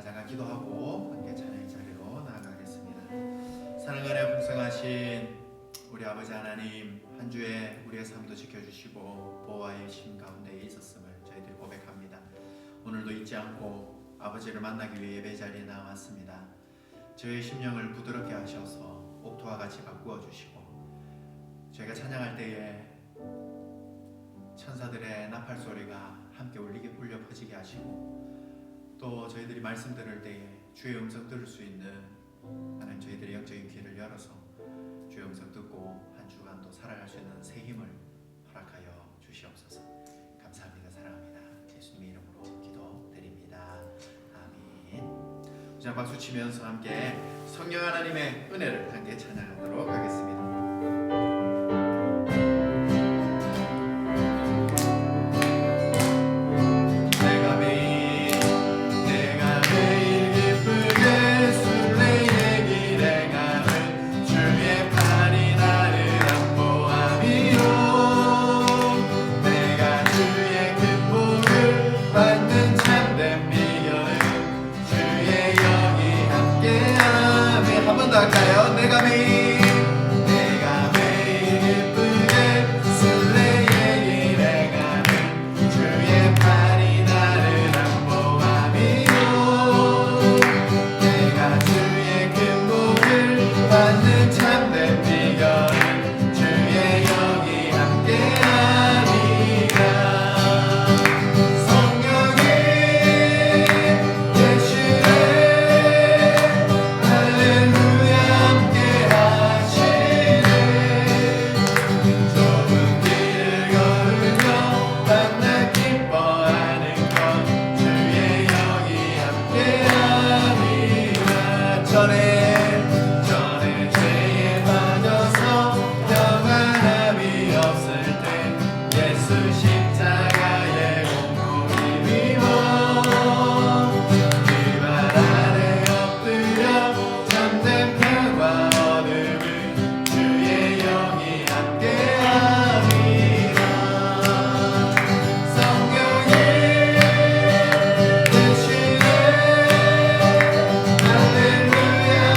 잠깐 기도하고 함께 찬양의 자리로 나아가겠습니다. 사랑하여 풍성하신 우리 아버지 하나님, 한 주에 우리의 삶도 지켜주시고 보호하여 심 가운데 있었음을 저희들이 고백합니다. 오늘도 잊지 않고 아버지를 만나기 위해 예배 자리에 나왔습니다. 저희의 심령을 부드럽게 하셔서 옥토와 같이 바꾸어 주시고, 저희가 찬양할 때에 천사들의 나팔 소리가 함께 울려 퍼지게 하시고, 또 저희들이 말씀 들을 때에 주의 음성 들을 수 있는 하나님, 저희들의 영적인 귀를 열어서 주의 음성 듣고 한 주간도 살아갈 수 있는 새 힘을 허락하여 주시옵소서. 감사합니다. 사랑합니다. 예수님의 이름으로 기도드립니다. 아멘. 자, 박수 치면서 함께 성령 하나님의 은혜를 함께 찬양하도록 하겠습니다. 할까요? 내가 매일 기쁘게 술래의 길에 가는 주의 팔이 나를 안보함이요. 내가 주의 큰 복을 받는 참된 비결은 주의 영이 함께함이라. 성령이 계시네 할렐루야. 전에 죄에 빠져서 평안함이 없을 때 예수 십자가의 공로를 믿어 그 발 아래 엎드려 참된 평화 얻음을 주의 영이 함께함이라. 성령이 계시네 할렐루야.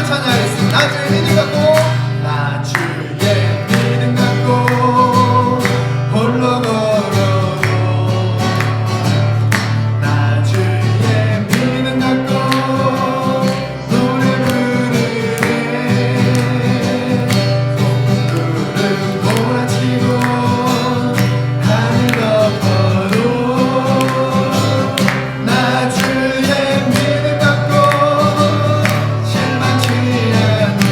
찬양하겠습니다. 나 주의 믿음 갖고 나 주의 믿음 갖고 홀로 걸어도 나 주의 믿음 갖고 노래 부르네 구름 몰아치고 하늘 덮어도 나 주의 믿음 갖고 실망치 않네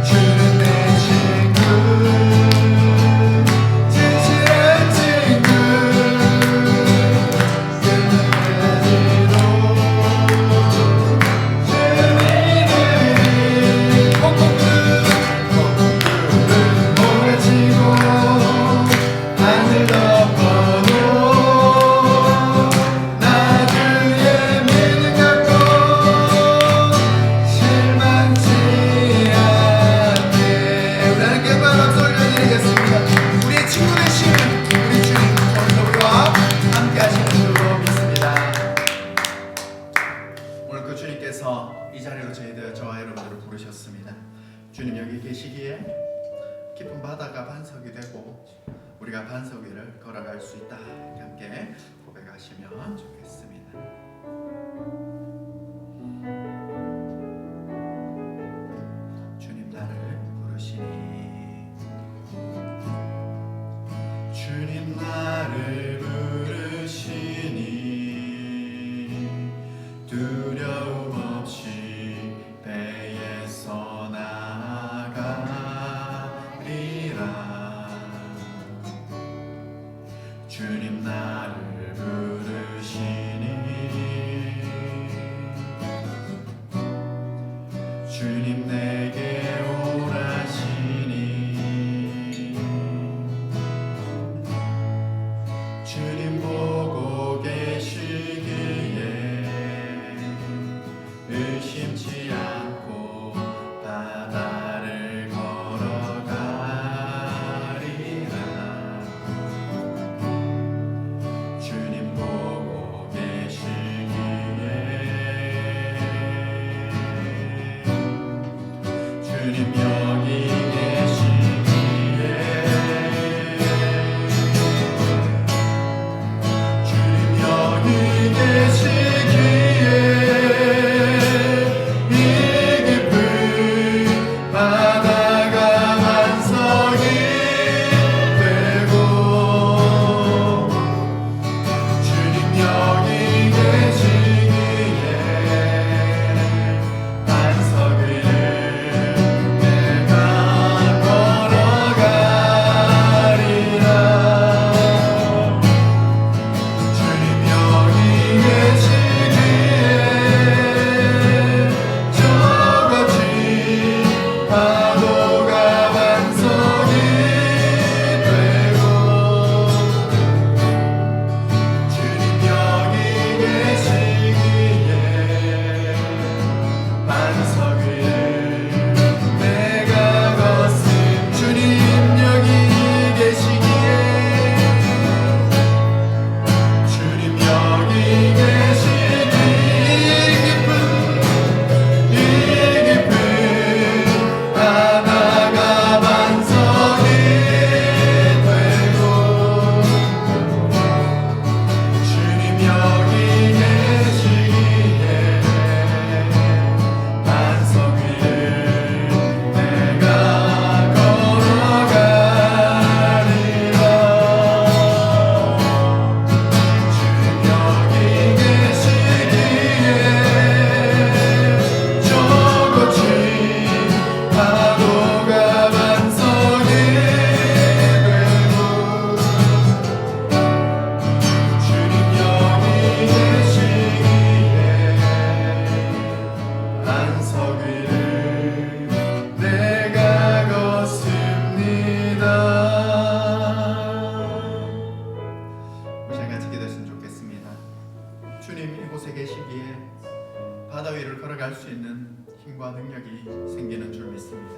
주는 내 친구 진실한 친구 끝까지도 주님이 콩콩 몰아치고 하늘 덮어도 나 주의 믿음 갖고 실망치 않네. 우리 하나님께 박수 올려드리겠습니다. 우리의 친구 되시는 우리 주님 오늘도 우리와 함께 하시는 줄로 믿습니다. 오늘 그 주님께서 이 자리로 저와 여러분들을 부르셨습니다. 주님 여기 계시기에 깊은 바다가 반석이 되고 우리가 반석 위를 걸어갈 수 있다. 함께 고백하시면 좋겠습니다. 주님 나를 부르시니 주님 나를 부르시니 두려움 없이 배에서 나가리라 주님 나를 부르시니 주님 내게 오라시니 주님 보고 계시기에 의심치 않고 바다를 걸어가리라 주님 보고 계시기에 주님 여기 계시기에 주님 여기 계시기에 이 깊은 바다가 반석이 되고 주님 여기 계시기에 반석 위를 내가 걸어가리라 주님 여기 계시기에 저같이 파도가 반석이 되고 주님 여기 계시기에 반석 위를 내가 걷음 주님 여기 계시기에 주님 여기 계시기에 이 깊은 바다가 반석이 되고 주님 여기 계시기에 반석 위를 내가 걸어가리라 주님 여기 계시기에 저같이 파도가 반석이 되고 주님 여기 계시기에 반석 위를 내가 걷습니다. 우리 잘 같이 기도했으면 좋겠습니다. 주님 이곳에 계시기에 바다 위를 걸어갈 수 있는 힘과 능력이 생기는 줄 믿습니다.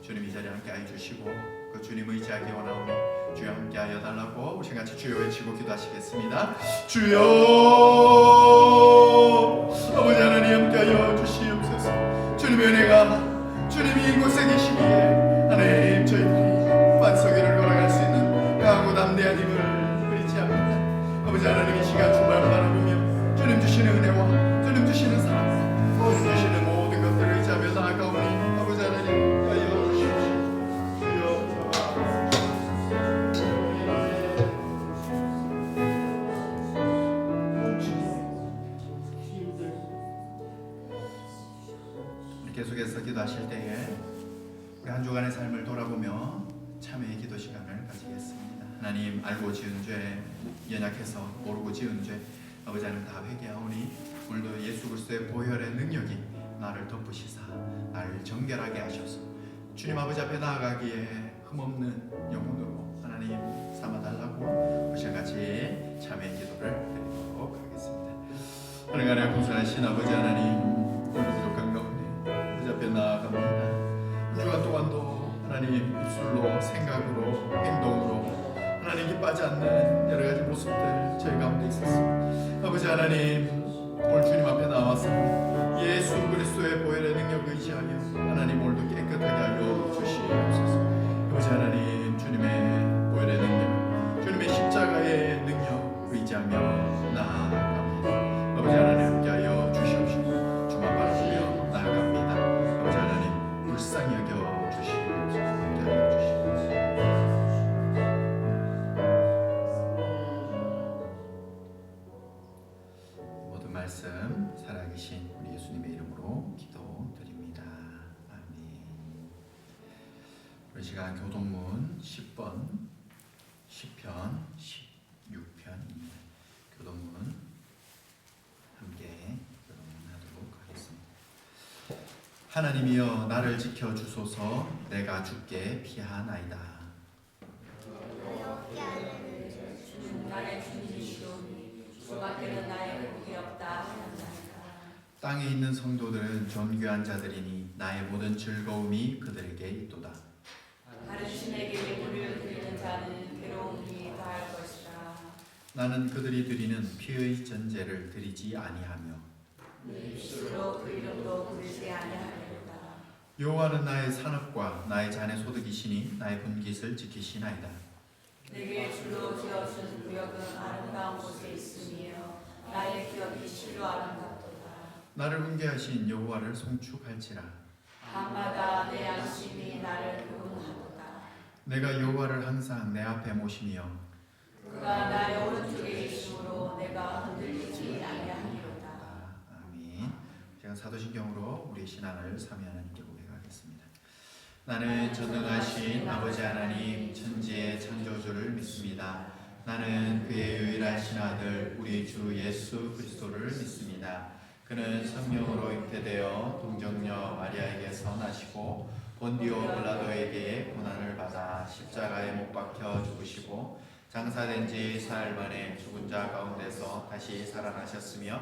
주님 이 자리에 함께하여 주시고 그 주님 의지하기 원하오니 주여 함께하여 달라고 우리 같이 주여 외치고 기도하시겠습니다. 주여 아버지 하나님 함께하여 주시옵소서. 주님의 은혜가 주님이 이곳에 계시기에 하나님 저희들이 반석 위를 걸어갈 수 있는 강하고 담대한 힘을 의지합니다. 아버지 하나님 이 시간 주말 바라보며 주님 주시는 은혜와 주님 주시는 사랑과 주님 주시는 모든 것들을 의지하며 나아가오니 아버지 하나님 하여 주십시오. 계속해서 기도하실 때에 우리 한 주간의 삶을 돌아보며 참회의 기도 시간을 가지겠습니다. 하나님, 알고 지은 죄, 연약해서 모르고 지은 죄 아버지 하나님 다 회개하오니 오늘도 예수 그리스도의 보혈의 능력이 나를 덮으시사 나를 정결하게 하셔서 주님 아버지 앞에 나아가기에 흠없는 영혼으로 하나님 삼아달라고 오실같이 참회의 기도를 드리도록 하겠습니다. 하나님 공산하신 아버지 하나님, 오늘 부족한 가운데 아버지 앞에 나아갑니다. 한 주간 동안도 하나님 입술로 생각으로 행동으로 하나님 기뻐하지 않는 여러 가지 모습들 저희 가운데 있었습니다. 아버지 하나님, 오늘 주님 앞에 나와서 예수 그리스도의 보혈의 능력 의지하여 하나님 오늘도 깨끗하게 하여 주시옵소서. 아버지 하나님, 주님의 보혈의 능력, 주님의 십자가의 능력 의지하며 나아갑니다. 아버지 하나님 함께하여 주시옵시고 주만 바라보며 나아갑니다. 아버지 하나님 불쌍히 여겨 주시옵소서. 함께하여 주시옵소서. 모든 말씀 살아계신 우리 예수님의 이름으로 기도드립니다. 아멘. 우리 시간 교동문 10번 시편 16편입니다. 교동문 함께 교동문하도록 하겠습니다. 하나님이여 나를 지켜 주소서. 내가 주께 피하나이다. 나의 주님이시오니 주밖에는 나의 복이 없다 하였나이다. 땅에 있는 성도들은 존귀한 자들이니 나의 모든 즐거움이 그들에게 있도다. 다른 신에게 예물을 드리는 자는 괴로움이 다할 것이다. 나는 그들이 드리는 피의 전제를 드리지 아니하며 네 입술로 그 이름도 부르지 아니하리로다. 여호와는 나의 산업과 나의 잔의 소득이시니 나의 분깃을 지키시나이다. 내게 줄로 지어준 구역은 아름다운 곳에 있으며 나의 기업이 실로 아름답도다. 나를 훈계하신 여호와를 송축할지라. 밤마다 내 안심이 나를 교훈하도다. 내가 여호와를 항상 내 앞에 모시며 그가 나의 오른쪽에 계심으로 내가 흔들리지 아니하리로다. 아멘. 제가 사도신경으로 우리 신앙을 삼위 하나님께 고백하겠습니다. 나는 전능하신 아버지 하나님 천지의 창조주를 믿습니다. 나는 그의 유일하신 아들 우리 주 예수 그리스도를 믿습니다. 그는 성령으로 잉태되어 동정녀 마리아에게서 나시고 본디오 빌라도에게 고난을 받아 십자가에 못 박혀 죽으시고 장사된 지 사흘 만에 죽은 자 가운데서 다시 살아나셨으며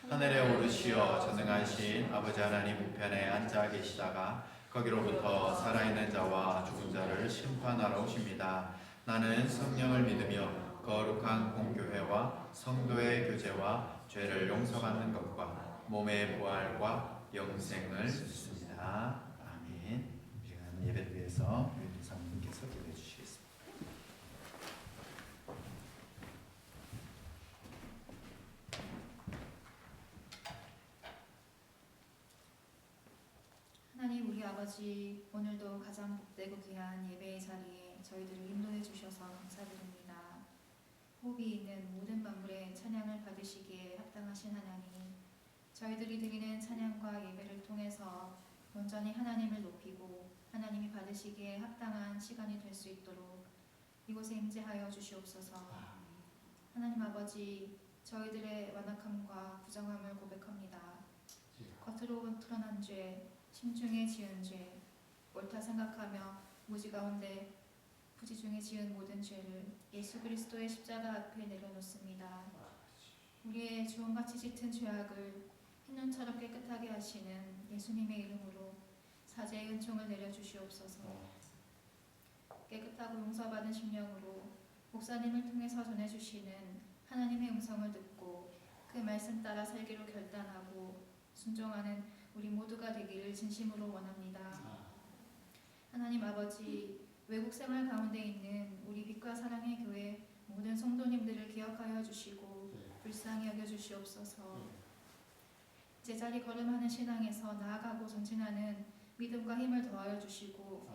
하늘에 오르시어 전능하신 아버지 하나님 우편에 앉아 계시다가 거기로부터 살아있는 자와 죽은 자를 심판하러 오십니다. 나는 성령을 믿으며 거룩한 공교회와 성도의 교제와 죄를 용서받는 것과 몸의 부활과 영생을 믿습니다. 아멘. 이 시간 예배를 위해서 유인 사모님께서 기도해 주시겠습니다. 하나님 우리 아버지, 오늘도 가장 복되고 귀한 예배의 자리에 저희들을 인도해 주셔서 감사드립니다. 호흡이 있는 모든 만물의 찬양을 받으시기에 합당하신 하나님, 저희들이 드리는 찬양과 예배를 통해서 온전히 하나님을 높이고 하나님이 받으시기에 합당한 시간이 될 수 있도록 이곳에 임재하여 주시옵소서. 하나님 아버지, 저희들의 완악함과 부정함을 고백합니다. 겉으로 드러난 죄, 심중에 지은 죄, 옳다 생각하며 무지 가운데 부지 중에 지은 모든 죄를 예수 그리스도의 십자가 앞에 내려놓습니다. 우리의 주홍같이 짙은 죄악을 흰눈처럼 깨끗하게 하시는 예수님의 이름으로 사죄의 은총을 내려주시옵소서. 깨끗하고 용서받은 심령으로 목사님을 통해서 전해주시는 하나님의 음성을 듣고 그 말씀 따라 살기로 결단하고 순종하는 우리 모두가 되기를 진심으로 원합니다. 하나님 아버지, 외국 생활 가운데 있는 우리 빛과 사랑의 교회 모든 성도님들을 기억하여 주시고 불쌍히 여겨 주시옵소서. 제자리 걸음하는 신앙에서 나아가고 전진하는 믿음과 힘을 더하여 주시고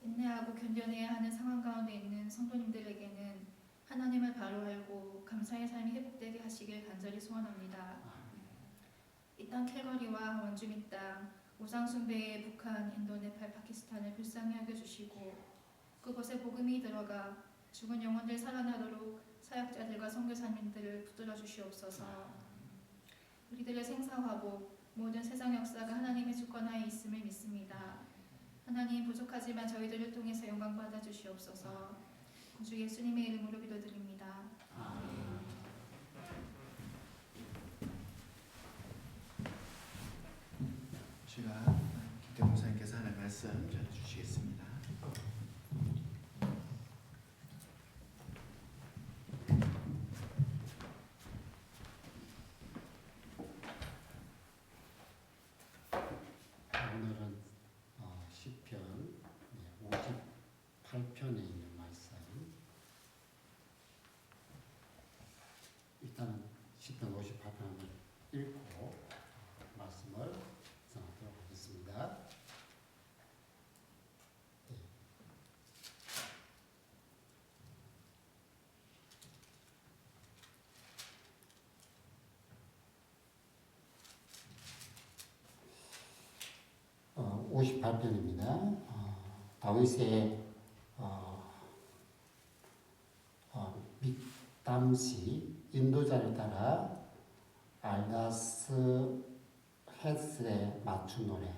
인내하고 견뎌내야 하는 상황 가운데 있는 성도님들에게는 하나님을 바로 알고 감사의 삶이 회복되게 하시길 간절히 소원합니다. 이 땅 캘거리와 원주민 땅, 우상숭배의 북한, 인도, 네팔, 파키스탄을 불쌍히 여겨주시고 그곳에 복음이 들어가 죽은 영혼들 살아나도록 사역자들과 선교사님들을 붙들어 주시옵소서. 우리들의 생사화복, 모든 세상 역사가 하나님의 주권하에 있음을 믿습니다. 하나님, 부족하지만 저희들을 통해서 영광 받아 주시옵소서. 주 예수님의 이름으로 기도드립니다. 아멘. 제가 김태 목사님께서 하는 말씀 전해주시겠습니다. 오늘은 시편 58편에 있는 말씀. 일단 시편 58편을 읽고 말씀을 전하도록 하겠습니다. 네. 58편입니다. 다윗의 믹담시 인도자를 따라 알다스 헷슬에 맞춘 노래.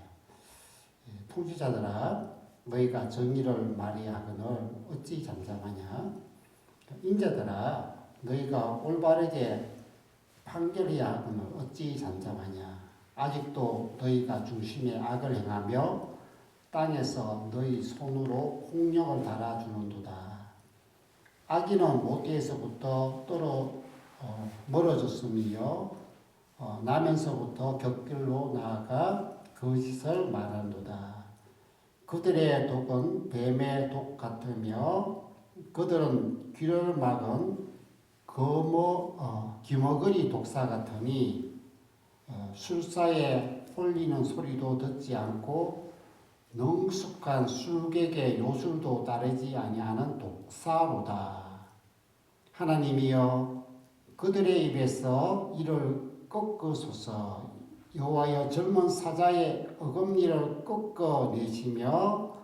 통치자들아, 너희가 정의를 말이하거늘 어찌 잠잠하냐? 인자들아, 너희가 올바르게 판결해야 하거늘 어찌 잠잠하냐? 아직도 너희가 중심에 악을 행하며 땅에서 너희 손으로 홍력을 달아주는도다. 악인은 모태에서부터 멀어졌으며 나면서부터 곁길로 나아가 거짓을 말하는도다. 그들의 독은 뱀의 독 같으며 그들은 귀를 막은 귀머거리 독사 같으니 술사에 홀리는 소리도 듣지 않고 능숙한 술객의 요술도 따르지 아니하는 독사로다. 하나님이여, 그들의 입에서 이를 꺾으소서. 여호와여, 젊은 사자의 어금니를 꺾어내시며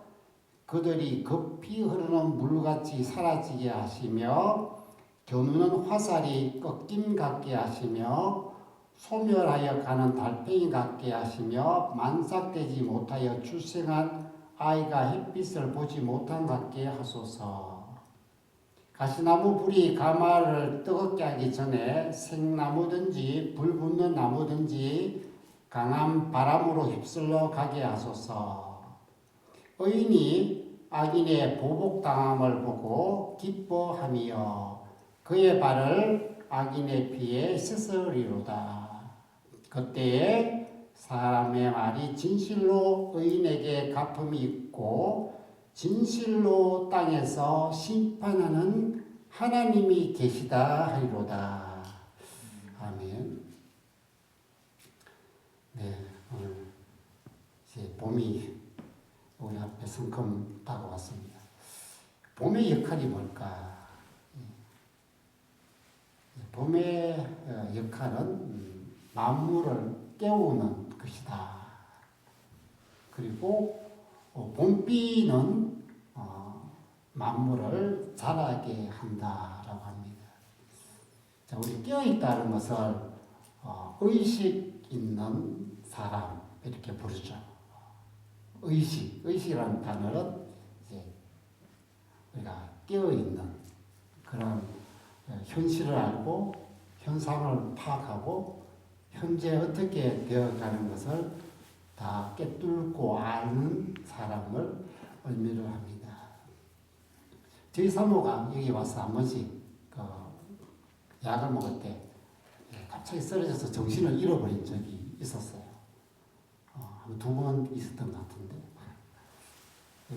그들이 급히 흐르는 물같이 사라지게 하시며 겨누는 화살이 꺾임 같게 하시며 소멸하여 가는 달팽이 같게 하시며 만삭되지 못하여 출생한 아이가 햇빛을 보지 못한 같게 하소서. 가시나무 불이 가마를 뜨겁게 하기 전에 생나무든지 불 붙는 나무든지 강한 바람으로 휩쓸러 가게 하소서. 의인이 악인의 보복당함을 보고 기뻐하며 그의 발을 악인의 피에 씻으리로다. 그때에 사람의 말이 진실로 의인에게 갚음이 있고 진실로 땅에서 심판하는 하나님이 계시다 하리로다. 아멘. 네, 오늘 이제 봄이 우리 앞에 성큼 다가왔습니다. 봄의 역할이 뭘까? 봄의 역할은 만물을 깨우는 것이다. 그리고 봄비는 만물을 자라게 한다라고 합니다. 자, 우리 깨어있다는 것을 의식 있는 사람 이렇게 부르죠. 의식이라는 단어는 이제 우리가 깨어있는 그런 현실을 알고 현상을 파악하고 현재 어떻게 되어가는 것을 다 꿰뚫고 아는 사람을 의미를 합니다. 저희 사모가 여기 와서 한 번씩 약을 먹을 때 갑자기 쓰러져서 정신을 잃어버린 적이 있었어요. 두 번 있었던 것 같은데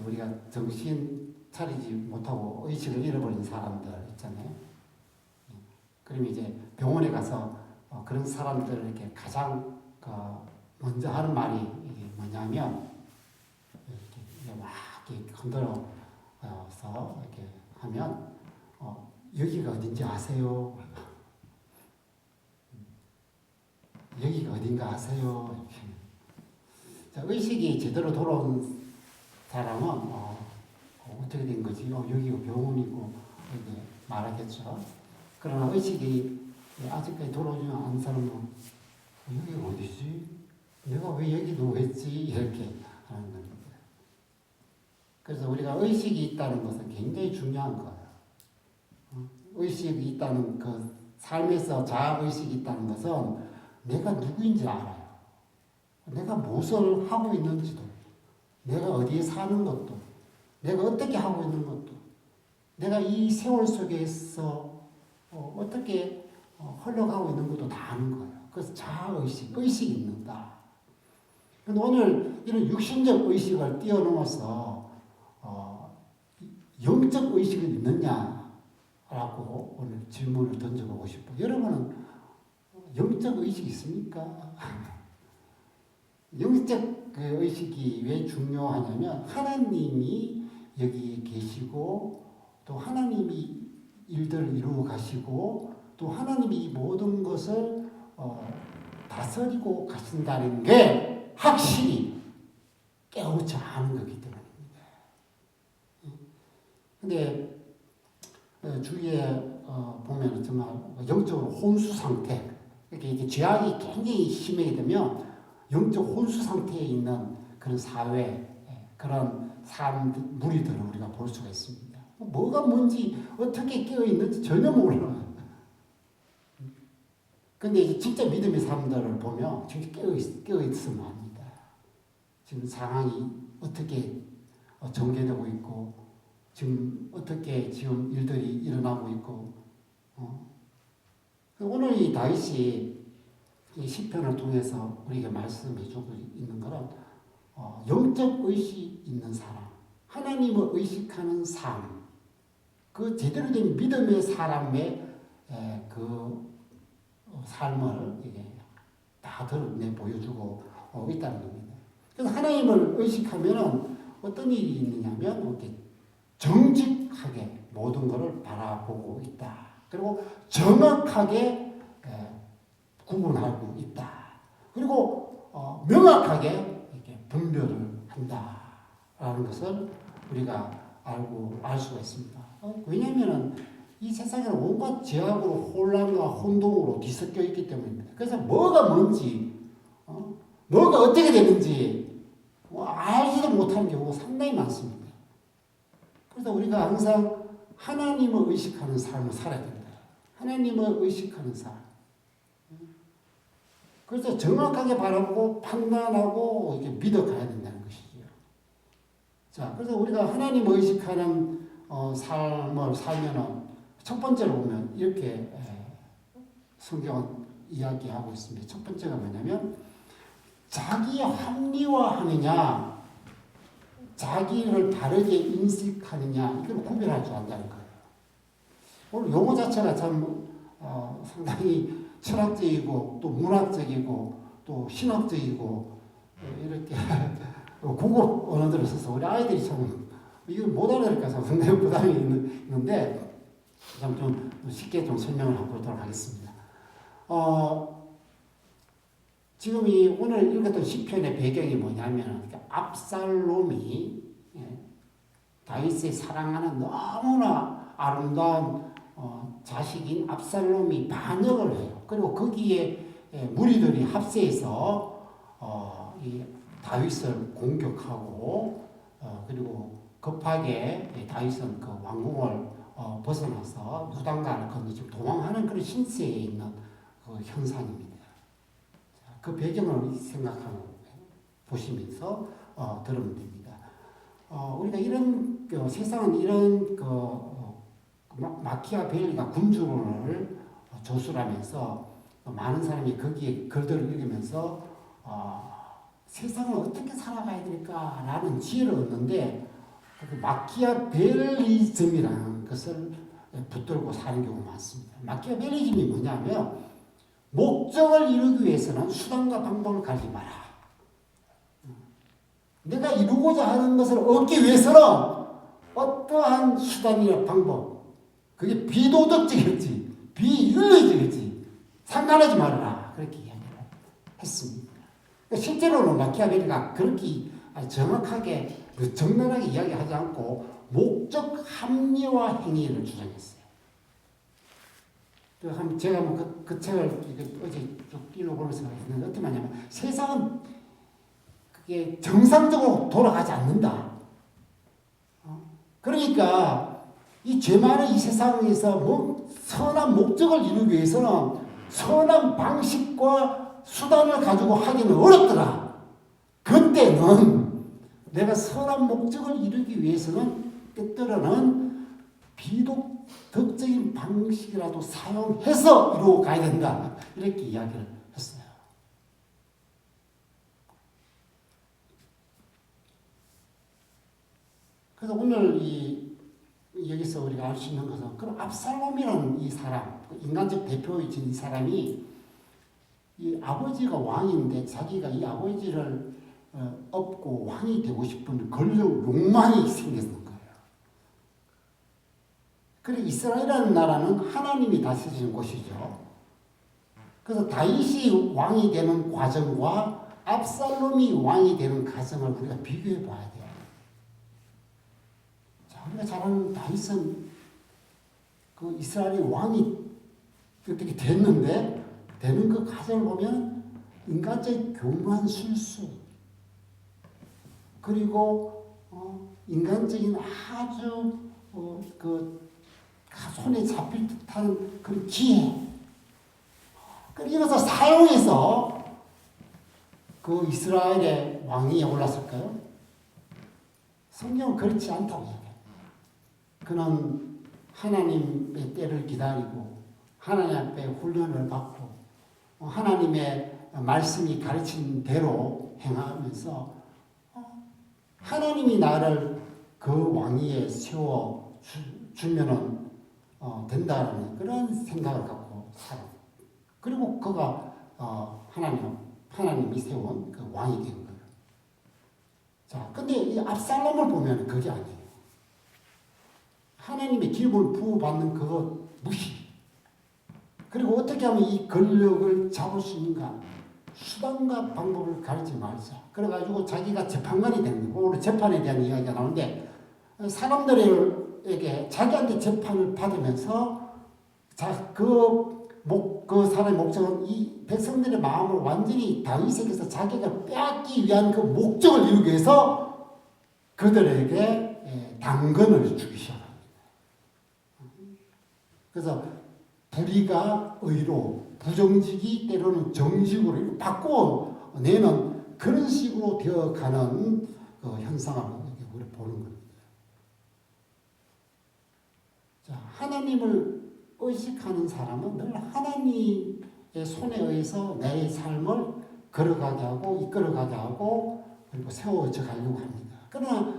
우리가 정신 차리지 못하고 의식을 잃어버린 사람들 있잖아요. 그러면 이제 병원에 가서 그런 사람들에게 가장 먼저 하는 말이 이게 뭐냐면 이렇게 막 이렇게 흔들어서 이렇게 하면 여기가 어딘지 아세요? 여기가 어딘가 아세요? 이렇게. 자, 의식이 제대로 돌아온 사람은 어떻게 된 거지? 여기가 병원이고 이렇게 말하겠죠. 그러나 의식이 아직까지 돌아오지 않은 사람은 여기가 어디지? 내가 왜 여기 누워있지? 이렇게 하는 겁니다. 그래서 우리가 의식이 있다는 것은 굉장히 중요한 거예요. 의식이 있다는 그 삶에서 자아의식이 있다는 것은 내가 누구인지 알아요. 내가 무엇을 하고 있는지도, 내가 어디에 사는 것도, 내가 어떻게 하고 있는 것도, 내가 이 세월 속에서 어떻게 흘러가고 있는 것도 다 아는 거예요. 그래서 자아의식, 의식이 있는다. 그런데 오늘 이런 육신적 의식을 뛰어넘어서 영적 의식은 있느냐라고 오늘 질문을 던져보고 싶어요. 여러분은 영적 의식이 있습니까? 영적 의식이 왜 중요하냐면 하나님이 여기 계시고 또 하나님이 일들을 이루어 가시고 또 하나님이 이 모든 것을 다스리고 가신다는 게 확실히 깨우쳐 아는 거기 때문입니다. 근데 주위에 보면 정말 영적으로 혼수 상태, 이렇게 죄악이 굉장히 심하게 되면 영적 혼수 상태에 있는 그런 사회, 그런 사람들, 무리들을 우리가 볼 수가 있습니다. 뭐가 뭔지 어떻게 깨어 있는지 전혀 몰라요. 근데 이제 진짜 믿음의 사람들을 보면 진짜 깨어 있으면 합니다. 지금 상황이 어떻게 전개되고 있고, 지금 어떻게 지금 일들이 일어나고 있고, 오늘 이 다윗이 이 시편을 통해서 우리에게 말씀해주고 있는 것은 영적 의식 있는 사람, 하나님을 의식하는 삶, 그 제대로 된 믿음의 사람의 그 삶을 이게 다 드러내 보여주고 있다는 겁니다. 그래서 하나님을 의식하면은 어떤 일이 있느냐면 이렇게 정직하게 모든 것을 바라보고 있다. 그리고 정확하게 구분하고 있다. 그리고 명확하게 이렇게 분별을 한다라는 것을 우리가 알 수가 있습니다. 왜냐하면은 이 세상에는 온갖 죄악으로 혼란과 혼동으로 뒤섞여 있기 때문입니다. 그래서 뭐가 뭔지, 뭐가 어떻게 되는지 알지도 못하는 경우가 상당히 많습니다. 그래서 우리가 항상 하나님을 의식하는 삶을 살아야 됩니다. 하나님을 의식하는 삶. 그래서 정확하게 바라보고 판단하고 이렇게 믿어가야 된다는 것이죠. 자, 그래서 우리가 하나님을 의식하는 삶을 살면은 첫 번째로 보면 이렇게 성경은 이야기하고 있습니다. 첫 번째가 뭐냐면 자기 합리화하느냐, 자기를 바르게 인식하느냐, 이걸 구별할 줄 안다는 거예요. 오늘 용어 자체가 참 상당히 철학적이고 또 문학적이고 또 신학적이고 이렇게 고급 언어들을 써서 우리 아이들이 참 이걸 못 알아들을까 상당히 부담이 있는데 좀 쉽게 좀 설명을 해보도록 하겠습니다. 지금 이 오늘 읽었던 시편의 배경이 뭐냐면 압살롬이 다윗의 사랑하는 너무나 아름다운 자식인 압살롬이 반역을 해요. 그리고 거기에 무리들이 합세해서 이 다윗을 공격하고 그리고 급하게 다윗은 그 왕궁을 벗어나서 무당간을 건너 지금 도망하는 그런 신세에 있는 그 현상입니다. 그 배경을 생각하고 보시면서 들으면 됩니다. 우리가 이런 세상은 이런 마키아벨리가 군주론을 조술하면서 많은 사람이 거기에 글들을 읽으면서 세상을 어떻게 살아가야 될까라는 지혜를 얻는데 그 마키아벨리즘이라는 것을 붙들고 사는 경우가 많습니다. 마키아벨리즘이 뭐냐면 목적을 이루기 위해서는 수단과 방법을 가리지 마라. 내가 이루고자 하는 것을 얻기 위해서는 어떠한 수단이나 방법, 그게 비도덕적일지 비윤리적일지 상관하지 말아라. 그렇게 이야기를 했습니다. 실제로는 마키아벨리가 그렇게 정확하게 적나라하게 이야기하지 않고 목적 합리화 행위를 주장했어요. 제가 그 책을 어제 쭉 읽어보면서 했는데 어떻게 말하냐면 세상은 그게 정상적으로 돌아가지 않는다. 그러니까 이 죄 많은 이 세상에서 선한 목적을 이루기 위해서는 선한 방식과 수단을 가지고 하기는 어렵더라. 그때는 내가 선한 목적을 이루기 위해서는 때때로는 비도덕적인 방식이라도 사용해서 이루어 가야 된다. 이렇게 이야기를 했어요. 그래서 오늘 여기서 우리가 알 수 있는 것은 그럼 압살롬이라는 이 사람, 인간적 대표이신 이 사람이 이 아버지가 왕인데 자기가 이 아버지를 업고 왕이 되고 싶은 권력 욕망이 생겼는 거예요. 그리고 이스라엘이라는 나라는 하나님이 다스리는 곳이죠. 그래서 다윗이 왕이 되는 과정과 압살롬이 왕이 되는 과정을 우리가 비교해 봐야 돼요. 자, 우리가 잘 아는 다윗은 그 이스라엘의 왕이 어떻게 됐는데 되는 그 과정을 보면 인간적 교묘한 술수 그리고 인간적인 아주 손에 잡힐 듯한 그런 기회 이것을 사용해서 그 이스라엘의 왕위에 올랐을까요? 성경은 그렇지 않다고 얘기해요. 그는 하나님의 때를 기다리고 하나님 앞에 훈련을 받고 하나님의 말씀이 가르친 대로 행하면서 하나님이 나를 그 왕위에 세워 주면은 된다는 그런 생각을 갖고 살아. 그리고 그가 하나님이 세운 그 왕이 된 거예요. 자, 근데 이 압살롬을 보면 그게 아니에요. 하나님의 기름을 부어받는 그거 무시. 그리고 어떻게 하면 이 권력을 잡을 수 있는가? 수단과 방법을 가르치지 말자. 그래가지고 자기가 재판관이 되는 거예요. 오늘 재판에 대한 이야기가 나오는데 사람들에게 자기한테 재판을 받으면서 그 사람의 목적은 이 백성들의 마음을 완전히 다윗에게서 자기가 빼앗기 위한 그 목적을 이루기 위해서 그들에게 당근을 주기 시작합니다. 그래서 불의가 의로, 부정직이 때로는 정직으로 바꿔내는 그런 식으로 되어가는 그 현상을 우리 보는 겁니다. 자, 하나님을 의식하는 사람은 늘 하나님의 손에 의해서 내 삶을 걸어가게 하고 이끌어가게 하고 그리고 세워져 가려고 합니다. 그러나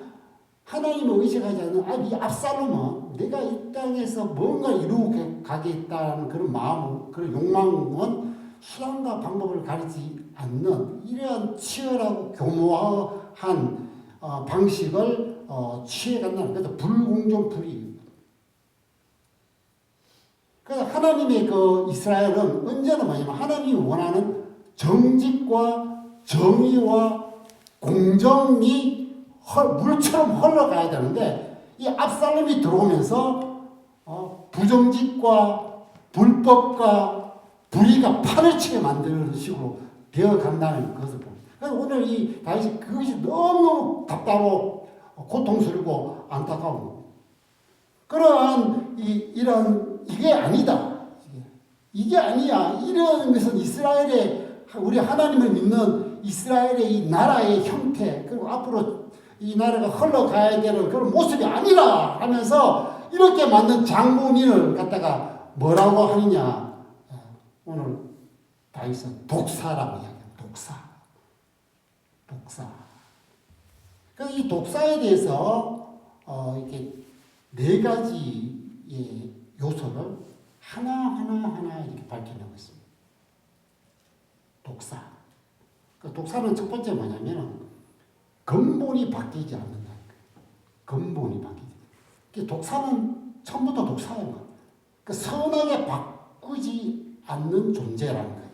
하나님을 의식하지 않는 이 압살롬은 내가 이 땅에서 뭔가 이루고 가겠다는 그런 마음, 그런 욕망은 수단과 방법을 가리지 않는 이러한 치열하고 교묘한 방식을 취해간다는 그래서 불공정불의. 그래서 하나님의 그 이스라엘은 언제나 뭐냐면 하나님이 원하는 정직과 정의와 공정이 물처럼 흘러가야 되는데 이 압살롬이 들어오면서 부정직과 불법과 불의가 판을 치게 만드는 식으로 되어간다는 것을 봅니다. 그래서 오늘 이 다윗이 그것이 너무너무 답답하고 고통스럽고 안타까운 그러한 이게 아니다. 이게 아니야. 이런 것은 이스라엘의 우리 하나님을 믿는 이스라엘의 이 나라의 형태 그리고 앞으로 이 나라가 흘러가야 되는 그런 모습이 아니라 하면서 이렇게 만든 장본인을 갖다가 뭐라고 하느냐. 오늘 다윗은 독사라고 이야기합니다. 독사. 독사. 이 독사에 대해서 이렇게 4가지의 요소를 하나 이렇게 밝혀내고 있습니다. 독사. 독사는 첫 번째 뭐냐면 근본이 바뀌지 않는다는 거예요. 근본이 바뀌지. 독사는 처음부터 독사예요. 선하게 바꾸지 않는 존재라는 거예요.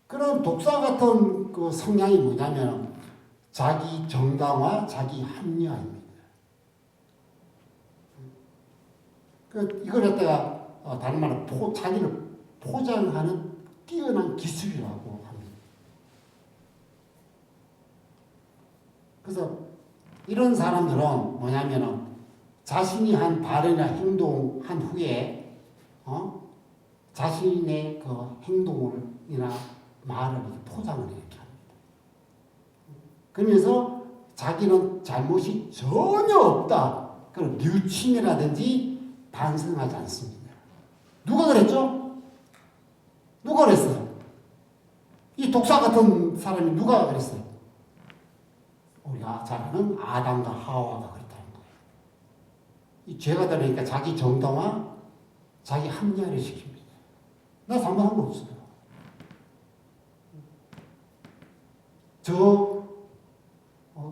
그런 독사 같은 그 성향이 뭐냐면 자기 정당화, 자기 합리화입니다. 이걸 갖다가 다른 말로 자기를 포장하는 뛰어난 기술이라고 합니다. 그래서 이런 사람들은 뭐냐면은 자신이 한 발언이나 행동한 후에 자신의 그 행동이나 말을 이렇게 포장을 이렇게 합니다. 그러면서 자기는 잘못이 전혀 없다. 그런 뉘우침이라든지 반성하지 않습니다. 누가 그랬죠? 누가 그랬어요? 이 독사 같은 사람이 누가 그랬어요? 우리가 잘 아는 아담과 하와가 그랬다는 거예요. 이 죄가 들으니까 자기 정당화, 자기 합리화를 시킵니다. 나 잘못한 거 없어요.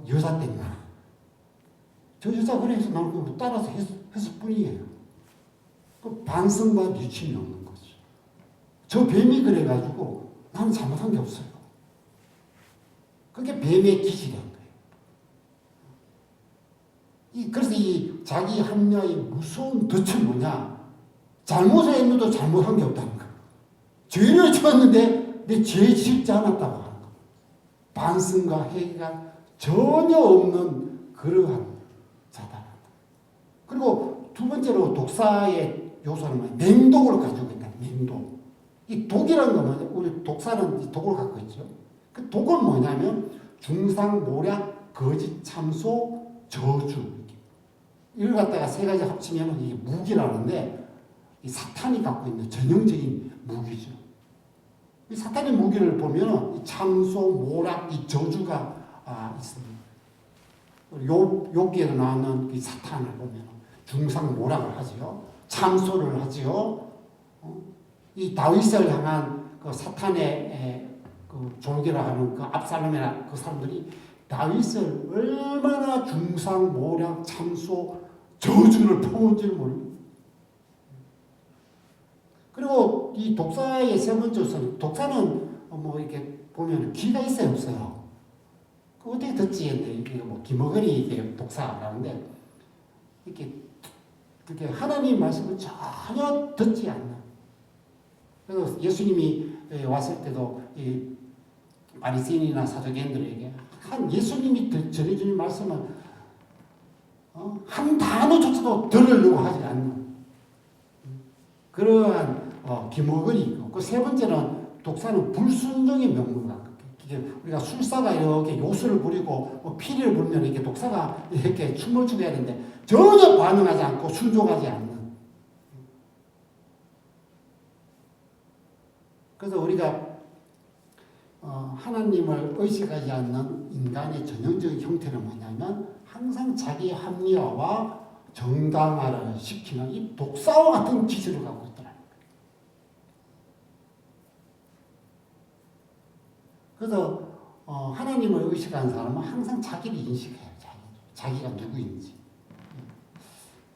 여자 때문에. 저 여자 그래서 나는 그거 따라서 했을 뿐이에요. 그 반성과 뉘침이 없는 거죠. 저 뱀이 그래가지고 나는 잘못한 게 없어요. 그게 뱀의 기질인 거예요. 그래서 이 자기 합리화의 무서운 덫은 뭐냐? 잘못을 했는데도 잘못한 게 없다는 거예요. 죄를 지었는데 내 죄 짓지 않았다고 하는 거예요. 반성과 회개가 전혀 없는 그러한 자다. 그리고 두 번째로 독사의 요소는 뭐냐? 맹독을 가지고 있다. 맹독. 이 독이라는 건 뭐냐? 우리 독사는 이 독을 갖고 있죠. 그 독은 뭐냐면 중상, 모략, 거짓, 참소, 저주. 이걸 갖다가 3가지 합치면 이게 무기라는데 이 사탄이 갖고 있는 전형적인 무기죠. 이 사탄의 무기를 보면 이 참소, 모략, 이 저주가 있습니다. 욥기에도 나오는 이 사탄을 보면 중상모략을 하지요. 참소를 하지요. 이 다윗을 향한 그 사탄의 그 종기라 하는 그 압살롬이나 그 사람들이 다윗을 얼마나 중상모략, 참소, 저주를 퍼온지를 모릅니다. 그리고 이 독사의 3번째 요소는 독사는 뭐 이렇게 보면 귀가 있어요, 없어요? 그 어떻게 듣지? 이게 뭐 기머거리 이게 독사라는데 이렇게 하나님 말씀을 전혀 듣지 않는. 그래서 예수님이 왔을 때도 이 바리새인이나 사두개인들에게 예수님이 전해주는 말씀은 한 단어조차도 들으려고 하지 않는 그러한 기목이 있고, 그 3번째는 독사는 불순종의 명분과 이게 우리가 술사가 이렇게 요술을 부리고 피리를 불면 이렇게 독사가 이렇게 춤을 추게 하는데 전혀 반응하지 않고 순종하지 않는. 그래서 우리가 하나님을 의식하지 않는 인간의 전형적인 형태는 뭐냐면 항상 자기 합리화와 정당화를 시키는 이 독사와 같은 기질을 갖고 있더라는 거예요. 그래서 하나님을 의식하는 사람은 항상 자기를 인식해요. 자기가 누구인지.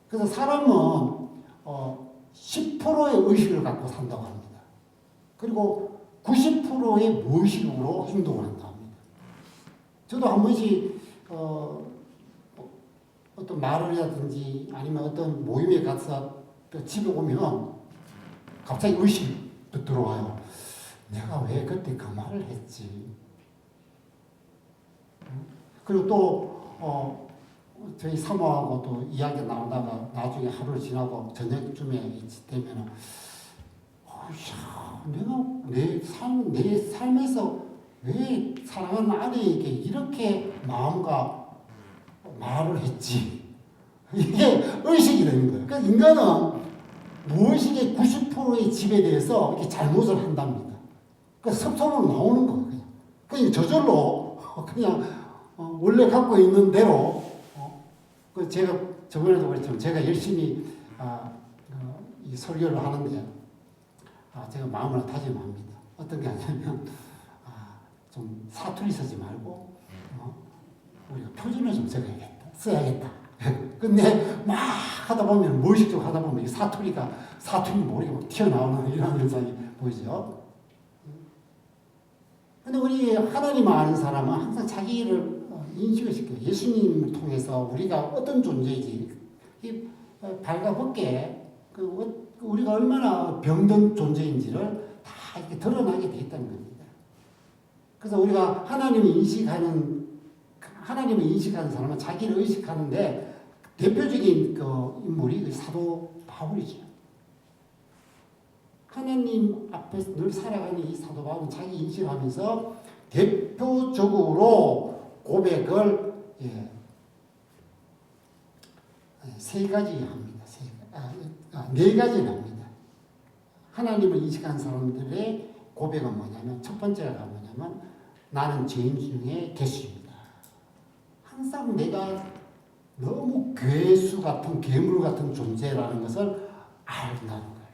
그래서 사람은 10%의 의식을 갖고 산다고 합니다. 그리고 90%의 무의식으로 행동을 한다고 합니다. 저도 한 번씩 어떤 마을이라든지 아니면 어떤 모임에 가서 집에 오면 갑자기 의식이 들어와요. 내가 왜 그때 그 말을 했지? 그리고 또 저희 사모하고 또 이야기 나오다가 나중에 하루 지나고 저녁쯤에 되면은 내가 내 삶에서 왜 사랑하는 아내에게 이렇게 마음과 말을 했지? 이게 의식이 되는 거예요. 그러니까 인간은 무의식의 90%의 집에 대해서 이렇게 잘못을 한답니다. 그러니까 섭섭으로 나오는 거예요. 그냥 저절로 그냥 원래 갖고 있는 대로 그 제가 저번에도 그랬지만 제가 열심히 이 설교를 하는데 제가 마음을 다짐합니다. 어떤 게 아니냐면 좀 사투리 쓰지 말고 우리가 표준을 좀 써야겠다. 근데 막 하다 보면 무의식적으로 하다 보면 이 사투리 모르게 막 튀어나오는 이런 현상이 보이죠. 근데 우리 하나님 아는 사람은 항상 자기를 인식을 시켜요. 예수님을 통해서 우리가 어떤 존재인지 발가벗게 우리가 얼마나 병든 존재인지를 다 이렇게 드러나게 돼 있다는 겁니다. 그래서 우리가 하나님을 인식하는 사람은 자기를 의식하는데 대표적인 그 인물이 사도 바울이죠. 하나님 앞에서 늘 살아가는 이 사도 바울은 자기 인식을 하면서 대표적으로 고백을 세 가지 합니다. 네 가지를 합니다. 하나님을 인식한 사람들의 고백은 뭐냐면 첫 번째가 뭐냐면 나는 죄인 중에 개수입니다. 항상 내가 너무 괴수 같은 괴물 같은 존재라는 것을 알다는 거예요.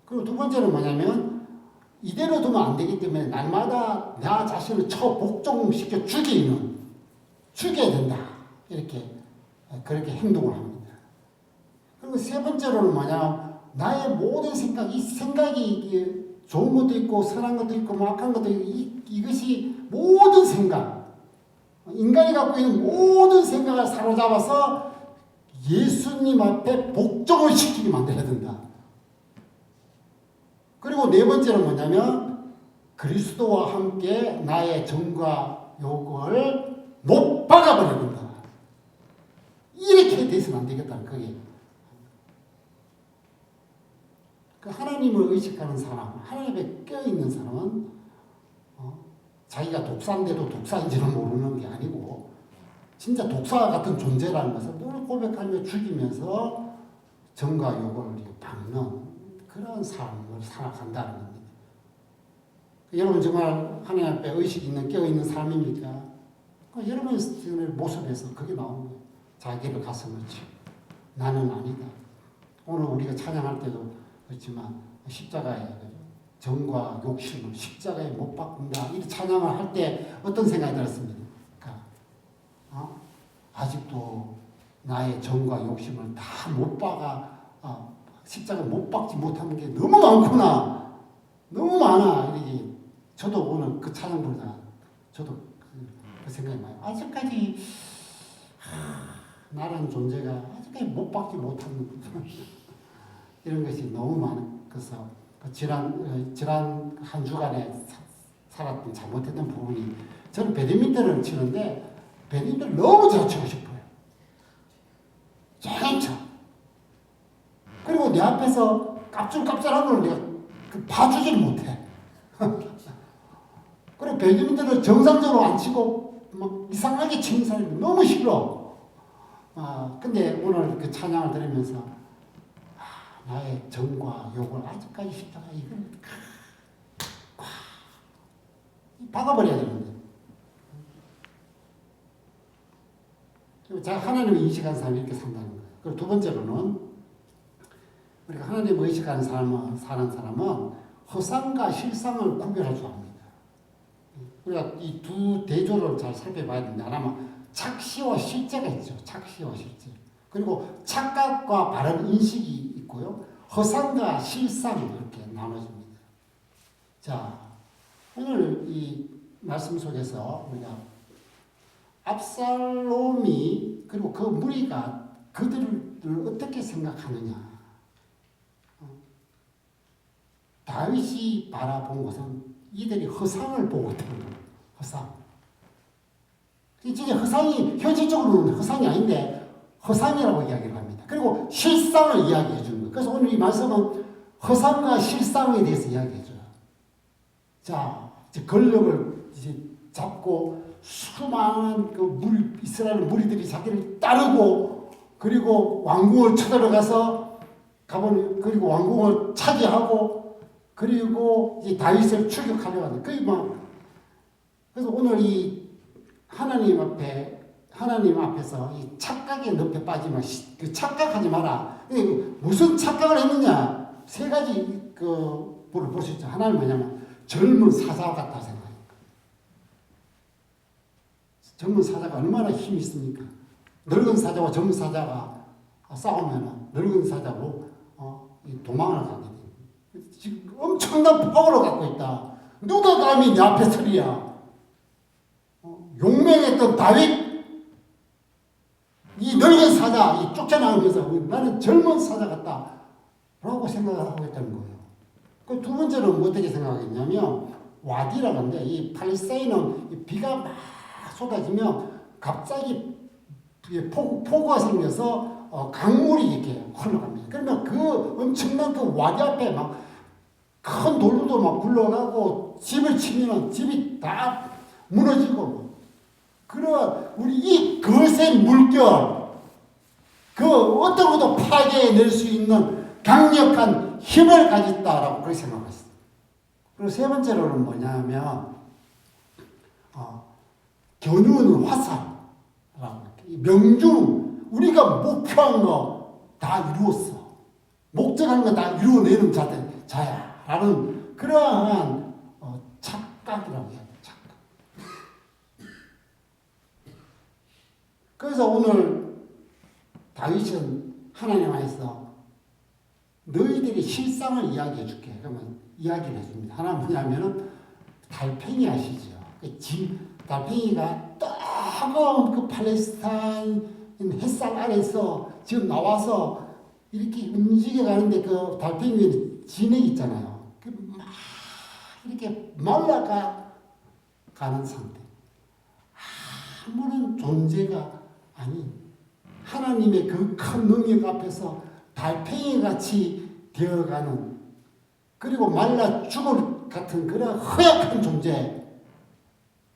그리고 두 번째는 뭐냐면 이대로 두면 안 되기 때문에 날마다 나 자신을 처복종시켜 죽여야 된다. 그렇게 행동을 합니다. 그리고 세 번째로는 뭐냐 나의 모든 생각이 좋은 것도 있고 선한 것도 있고 뭐 악한 것도 있고 이것이 모든 생각 인간이 갖고 있는 모든 생각을 사로잡아서 예수님 앞에 복종을 시키게 만들어야 된다. 그리고 네 번째는 뭐냐면 그리스도와 함께 나의 정과 욕을 못 박아버려야 된다. 이렇게 돼서는 안 되겠다는 거예요. 하나님을 의식하는 사람, 하나님에 껴있는 사람은 자기가 독사인데도 독사인지는 모르는 게 아니고 진짜 독사와 같은 존재라는 것을 늘 고백하며 죽이면서 정과 욕을 박는 그런 삶을 살아간다는 겁니다. 여러분 정말 하나님 앞에 의식 있는 깨어있는 삶입니까? 여러분의 모습에서 그게 나오는 거예요. 자기를 가슴을 치고 나는 아니다. 오늘 우리가 찬양할 때도 그렇지만 십자가에 정과 욕심을 십자가에 못 박는다. 이 찬양을 할 때 어떤 생각이 들었습니까? 아직도 나의 정과 욕심을 다 못 박아 십자가 못 박지 못하는 게 너무 많구나. 너무 많아. 이렇게 저도 오늘 그 찬양 부르다가 저도 그 생각이 많아요. 아직까지 나라는 존재가 아직까지 못 박지 못하는 이런 것이 너무 많아서 지난 한 주간에 살았던 잘못했던 부분이 저는 배드민턴을 치는데 배드민턴을 너무 잘 치고 싶어요. 잘 쳐. 그리고 내 앞에서 깝줄깝줄한 걸 내가 봐주질 못해. 그리고 배드민턴을 정상적으로 안 치고 막 이상하게 치는 사람이 너무 싫어. 근데 오늘 그 찬양을 들으면서 나의 정과 욕을 아직까지 십자가 이걸 박아버려야 되는데. 그리고 제가 하나님을 인식한 사람이 이렇게 산다는 거예요. 그리고 두 번째로는 우리가 하나님을 의식하는 사는 사람은 허상과 실상을 구별할 줄 압니다. 우리가 이 두 대조를 잘 살펴봐야 되는데 하나는 착시와 실제가 있죠. 착시와 실제. 그리고 착각과 바른 인식이 있고요. 허상과 실상 이렇게 나눠집니다. 자, 오늘 이 말씀 속에서 우리가 압살롬이 그리고 그 무리가 그들을 어떻게 생각하느냐. 다윗이 바라본 것은 이들이 허상을 보고 있다는 거예요. 허상. 진짜 허상이 현실적으로는 허상이 아닌데 허상이라고 이야기를 합니다. 그리고 실상을 이야기해 주는 거예요. 그래서 오늘 이 말씀은 허상과 실상에 대해서 이야기해 줘요. 자, 이제 권력을 이제 잡고 수많은 이스라엘 무리들이 자기를 따르고 그리고 왕궁을 쳐들어가서 그리고 왕궁을 차지하고 그리고 이제 다윗을 추격하려고 하는 거의 막 그래서 오늘 이 하나님 앞에서 이 착각의 늪에 빠지면 그 착각하지 마라. 무슨 착각을 했느냐? 세 가지 그 불을 볼 수 있죠. 하나는 뭐냐면 젊은 사자와 같다 생각해요. 젊은 사자가 얼마나 힘이 있습니까? 늙은 사자와 젊은 사자가 싸우면 늙은 사자로 도망을 가게 됩니다. 지금 엄청난 파워를 갖고 있다. 누가 감히 내 앞에 서리야? 용맹했던 다윗, 이 늙은 사자, 이 쫓겨나오면서 나는 젊은 사자 같다 라고 생각을 하고 있다는 거예요. 그 두 번째는 어떻게 생각하겠냐면 와디라고 하는데 이 팔레스타인은 비가 막 쏟아지면 갑자기 폭우가 생겨서 강물이 이렇게 흘러갑니다. 그러면 그 엄청난 그 와디 앞에 막 큰 돌도 막 굴러가고 집을 치면 집이 다 무너지고 그런 우리 이 거센 물결 그 어떤 것도 파괴해낼 수 있는 강력한 힘을 가졌다라고 그렇게 생각했어요. 그리고 세 번째로는 뭐냐면 겨누는 화살라고 명중 우리가 목표한 거 다 이루었어. 목적한 거 다 이루어내는 자야라는 그러한 착각이라고 해요. 착각. 그래서 오늘 다윗은 하나님 안에서 너희들이 실상을 이야기해 줄게. 그러면 이야기를 해줍니다. 하나 뭐냐면은 달팽이 아시죠? 달팽이가 따가운 그 팔레스타인 햇살 아래서 지금 나와서 이렇게 움직여 가는데 그 달팽이에 진액 있잖아요. 막 이렇게 말라가 가는 상태. 아무런 존재가 아닌 하나님의 그 큰 능력 앞에서 달팽이 같이 되어가는 그리고 말라 죽을 같은 그런 허약한 존재가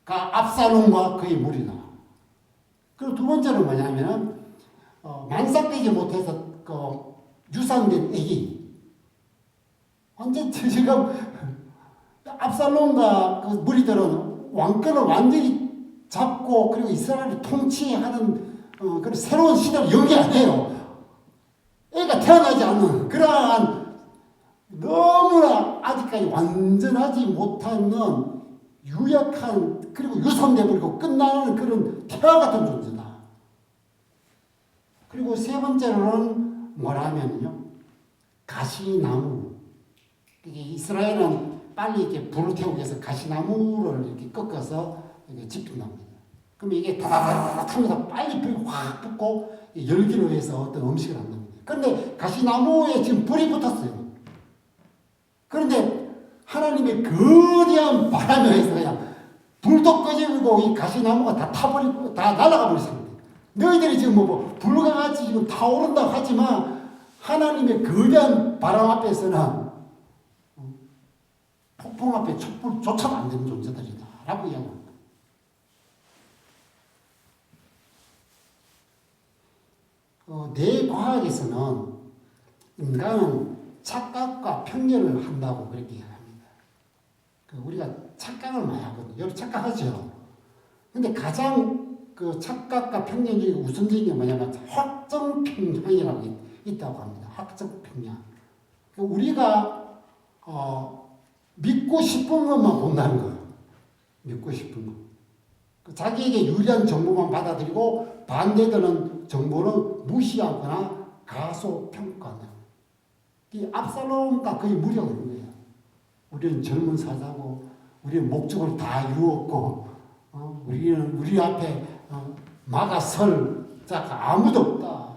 압살롬과 그의 무리다. 그리고 두 번째는 뭐냐면 만삭되지 못해서 그 유산된 애기. 완전 지금 압살롬과 그 무리들은 왕권을 완전히 잡고 그리고 이스라엘을 통치하는 그런 새로운 시대를 연기 안 해요. 애가 태어나지 않는 그러한 너무나 아직까지 완전하지 못하는 유약한 그리고 유산돼버리고 끝나는 그런 태와 같은 존재다. 그리고 세 번째로는 뭐라면요 가시나무. 이게 이스라엘은 빨리 이렇게 불을 태우기 위해서 가시나무를 이렇게 꺾어서 이렇게 집힌답니다. 그럼 이게 다다다닥 하면서 빨리 불이 확 붙고 열기로 해서 어떤 음식을 한답니다. 그런데 가시나무에 지금 불이 붙었어요. 그런데 하나님의 거대한 바람에 의해서 그냥 불도 꺼지고 이 가시나무가 다 타버리고 다 날아가 버렸습니다. 너희들이 지금 뭐 불같이 지금 타오른다고 하지만 하나님의 거대한 바람 앞에서는 폭풍 앞에 촛불조차도 안 되는 존재들이다 라고 이야기합니다. 뇌과학에서는 인간은 착각과 편견을 한다고 그렇게 이야기합니다. 우리가 착각을 많이 하거든요. 여러분 착각하죠? 근데 가장 그 착각과 편견 중에 우선적인 게 뭐냐면 확정평양이라고 있다고 합니다. 확정평양. 우리가 믿고 싶은 것만 본다는 거예요. 믿고 싶은 것. 자기에게 유리한 정보만 받아들이고 반대되는 정보는 무시하거나 가소평가한다. 이 압살롬과 거의 무리가 있는 거예요. 우리는 젊은 사자고 우리는 목적을 다 이루었고 우리는 우리 앞에 막아설 자가 아무도 없다.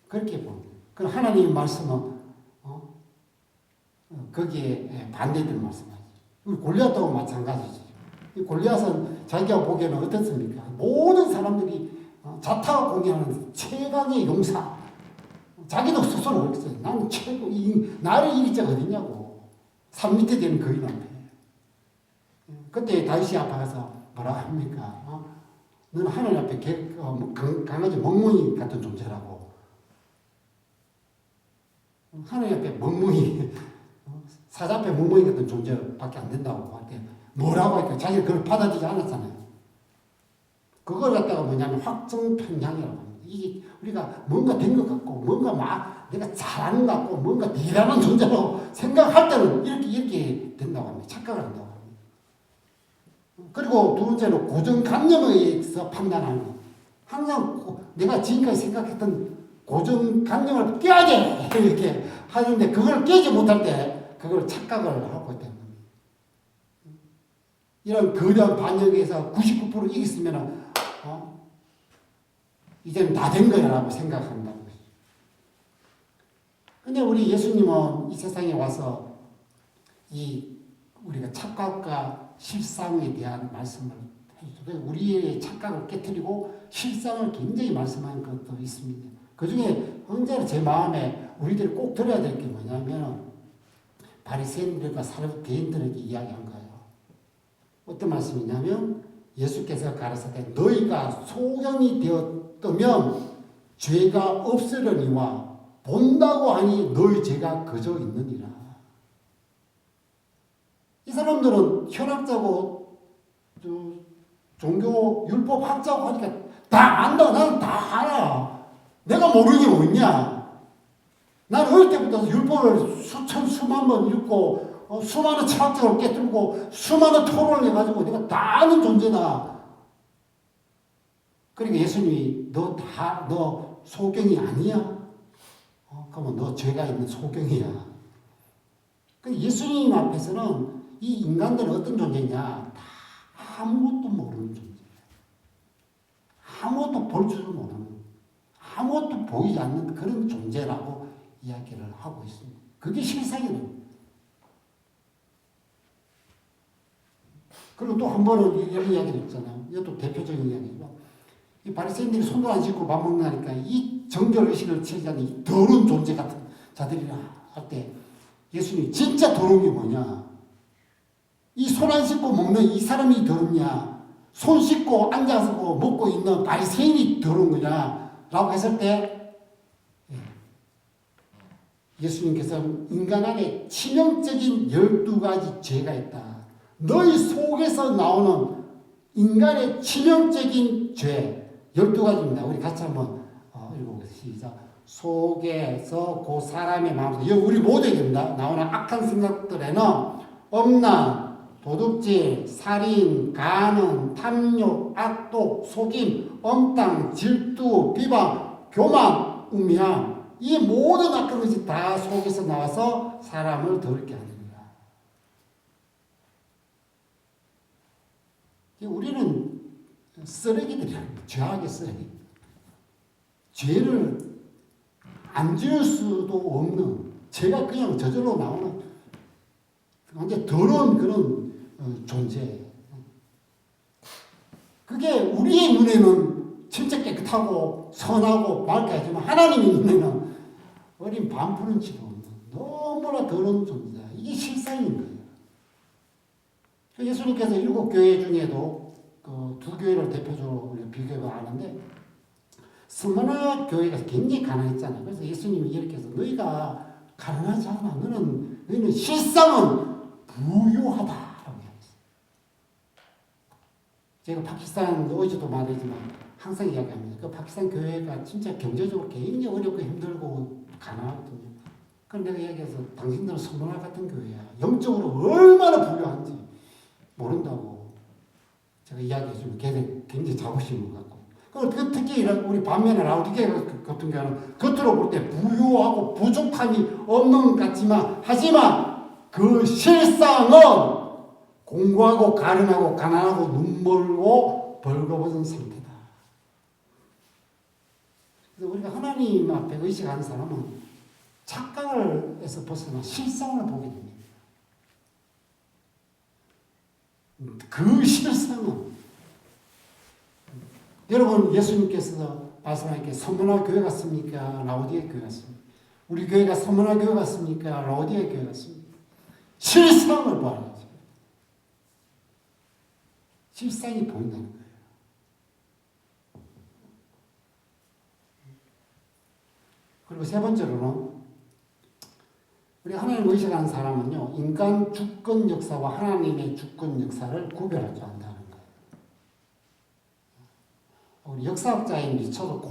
그렇게 봅니다. 그럼 하나님의 말씀은 거기에 반대되는 말씀이죠. 우리 골리앗도 마찬가지죠. 이 골리앗은 자기가 보기에는 어떻습니까? 모든 사람들이 자타가 공개하는 최강의 용사. 자기도 스스로 그랬어요. 나는 최고, 나를 이길 자가 어딨냐고. 산 밑에 되는 거인 앞에. 그때 다윗이 앞에 가서 뭐라 합니까? 너는 하나님 앞에 강아지 멍멍이 같은 존재라고. 하나님 앞에 멍멍이 사자앞에 멍멍이 같은 존재밖에 안 된다고 할 때 뭐라고 할까? 자기가 그걸 받아들이지 않았잖아요. 그걸 갖다가 뭐냐면 확정편향이라고 합니다. 이게 우리가 뭔가 된 것 같고 뭔가 막 내가 잘하는 것 같고 뭔가 대단한 존재라고 생각할 때는 이렇게 된다고 합니다. 착각을 한다고 합니다. 그리고 두 번째로 고정관념에 의해서 판단하는 것. 항상 내가 지금까지 생각했던 고정관념을 깨야 돼! 이렇게 하는데 그걸 깨지 못할 때 그걸 착각을 하고 있다는 겁니다. 이런 거대한 반역에서 99% 이겼으면 이제는 다 된 거야라고 생각한다는 것이죠. 근데 우리 예수님은 이 세상에 와서 우리가 착각과 실상에 대한 말씀을 해주죠. 우리의 착각을 깨뜨리고 실상을 굉장히 말씀하는 것도 있습니다. 그 중에 언제나 제 마음에 우리들이 꼭 들어야 될 게 뭐냐면 바리새인들과 사두개인들에게 이야기한 거예요. 어떤 말씀이냐면 예수께서 가라사대 너희가 소경이 되었다면 죄가 없으려니와 본다고 하니 너희 죄가 그저 있느니라. 이 사람들은 현학자고 종교 율법 학자고 하니까 다 안다. 나는 다 알아. 내가 모르는 게 뭐냐. 난 어릴 때부터 율법을 수만 번 읽고 수많은 철학적을 깨뜨리고 수많은 토론을 해가지고 내가 다 아는 존재다. 그러니까 예수님이 너 소경이 아니야? 그러면 너 죄가 있는 소경이야. 예수님 앞에서는 이 인간들은 어떤 존재냐? 다 아무것도 모르는 존재예요. 아무것도 볼 줄 모르는, 아무것도 보이지 않는 그런 존재라고 이야기를 하고 있습니다. 그게 실상이에요. 그리고 또 한 번은 이런 이야기를 했잖아요. 이것도 대표적인 이야기지만 이 바리새인들이 손도 안 씻고 밥 먹나니까 이 정결의식을 치지 않는 이 더러운 존재 같은 자들이라 할 때 예수님이 진짜 더러운 게 뭐냐? 이 손 안 씻고 먹는 이 사람이 더럽냐? 손 씻고 앉아서 먹고 있는 바리새인이 더러운 거냐? 라고 했을 때 예수님께서 인간 안에 치명적인 12가지 죄가 있다. 너희 속에서 나오는 인간의 치명적인 죄 12가지입니다. 우리 같이 한번 읽어보겠습니다. 시작. 속에서 그 사람의 마음에서 우리 모두에게 나오는 악한 생각들에는 엄란, 도둑질, 살인, 간음, 탐욕, 악독, 속임, 엄탕, 질투, 비방, 교만, 음양 이 모든 악한 것이 다 속에서 나와서 사람을 더럽게 합니다. 우리는 쓰레기들이야. 죄악의 쓰레기. 죄를 안 지을 수도 없는, 죄가 그냥 저절로 나오는 완전 더러운 그런 존재. 그게 우리의 눈에는 진짜 깨끗하고 선하고 맑게 하지만 하나님의 눈에는 어린 반푸른치도 없는 너무나 더러운 존재다. 이게 실상인 거예요. 예수님께서 7교회 중에도 그 2교회를 대표적으로 비교가 하는데 스무나 교회가 굉장히 가난했잖아요. 그래서 예수님이 이렇게 해서 너희가 가난하지 않아. 너희는 실상은 부유하다라고 했어요. 제가 파키스탄 어제도 말했지만 항상 이야기합니다. 그 파키스탄 교회가 진짜 경제적으로 굉장히 어렵고 힘들고 가난하거든요. 그럼 내가 이야기해서 당신들은 스무나 같은 교회야. 영적으로 얼마나 부유한지 모른다고 제가 이야기해주면 걔들 굉장히 자부심을 갖고. 특히 우리 반면에 라우디게 같은 경우는 겉으로 볼 때 부유하고 부족함이 없는 것 같지만 하지만 그 실상은 공고하고 가련하고 가난하고 눈멀고 벌거벗은 상태다. 그래서 우리가 하나님 앞에 의식하는 사람은 착각에서 벗어나 실상을 보게 됩니다. 그 실상은 여러분 예수님께서 말씀하시기에 서문화 교회 같습니까? 라오디게 교회 같습니까? 우리 교회가 서문화 교회 같습니까? 라오디게 교회 같습니까? 실상을 봐야죠. 실상이 보인다는 거예요. 그리고 세 번째로는 우리 하나님을 의식하는 사람은요, 인간 주권 역사와 하나님의 주권 역사를 구별할 줄 안다는 거예요. 우리 역사학자인 리처드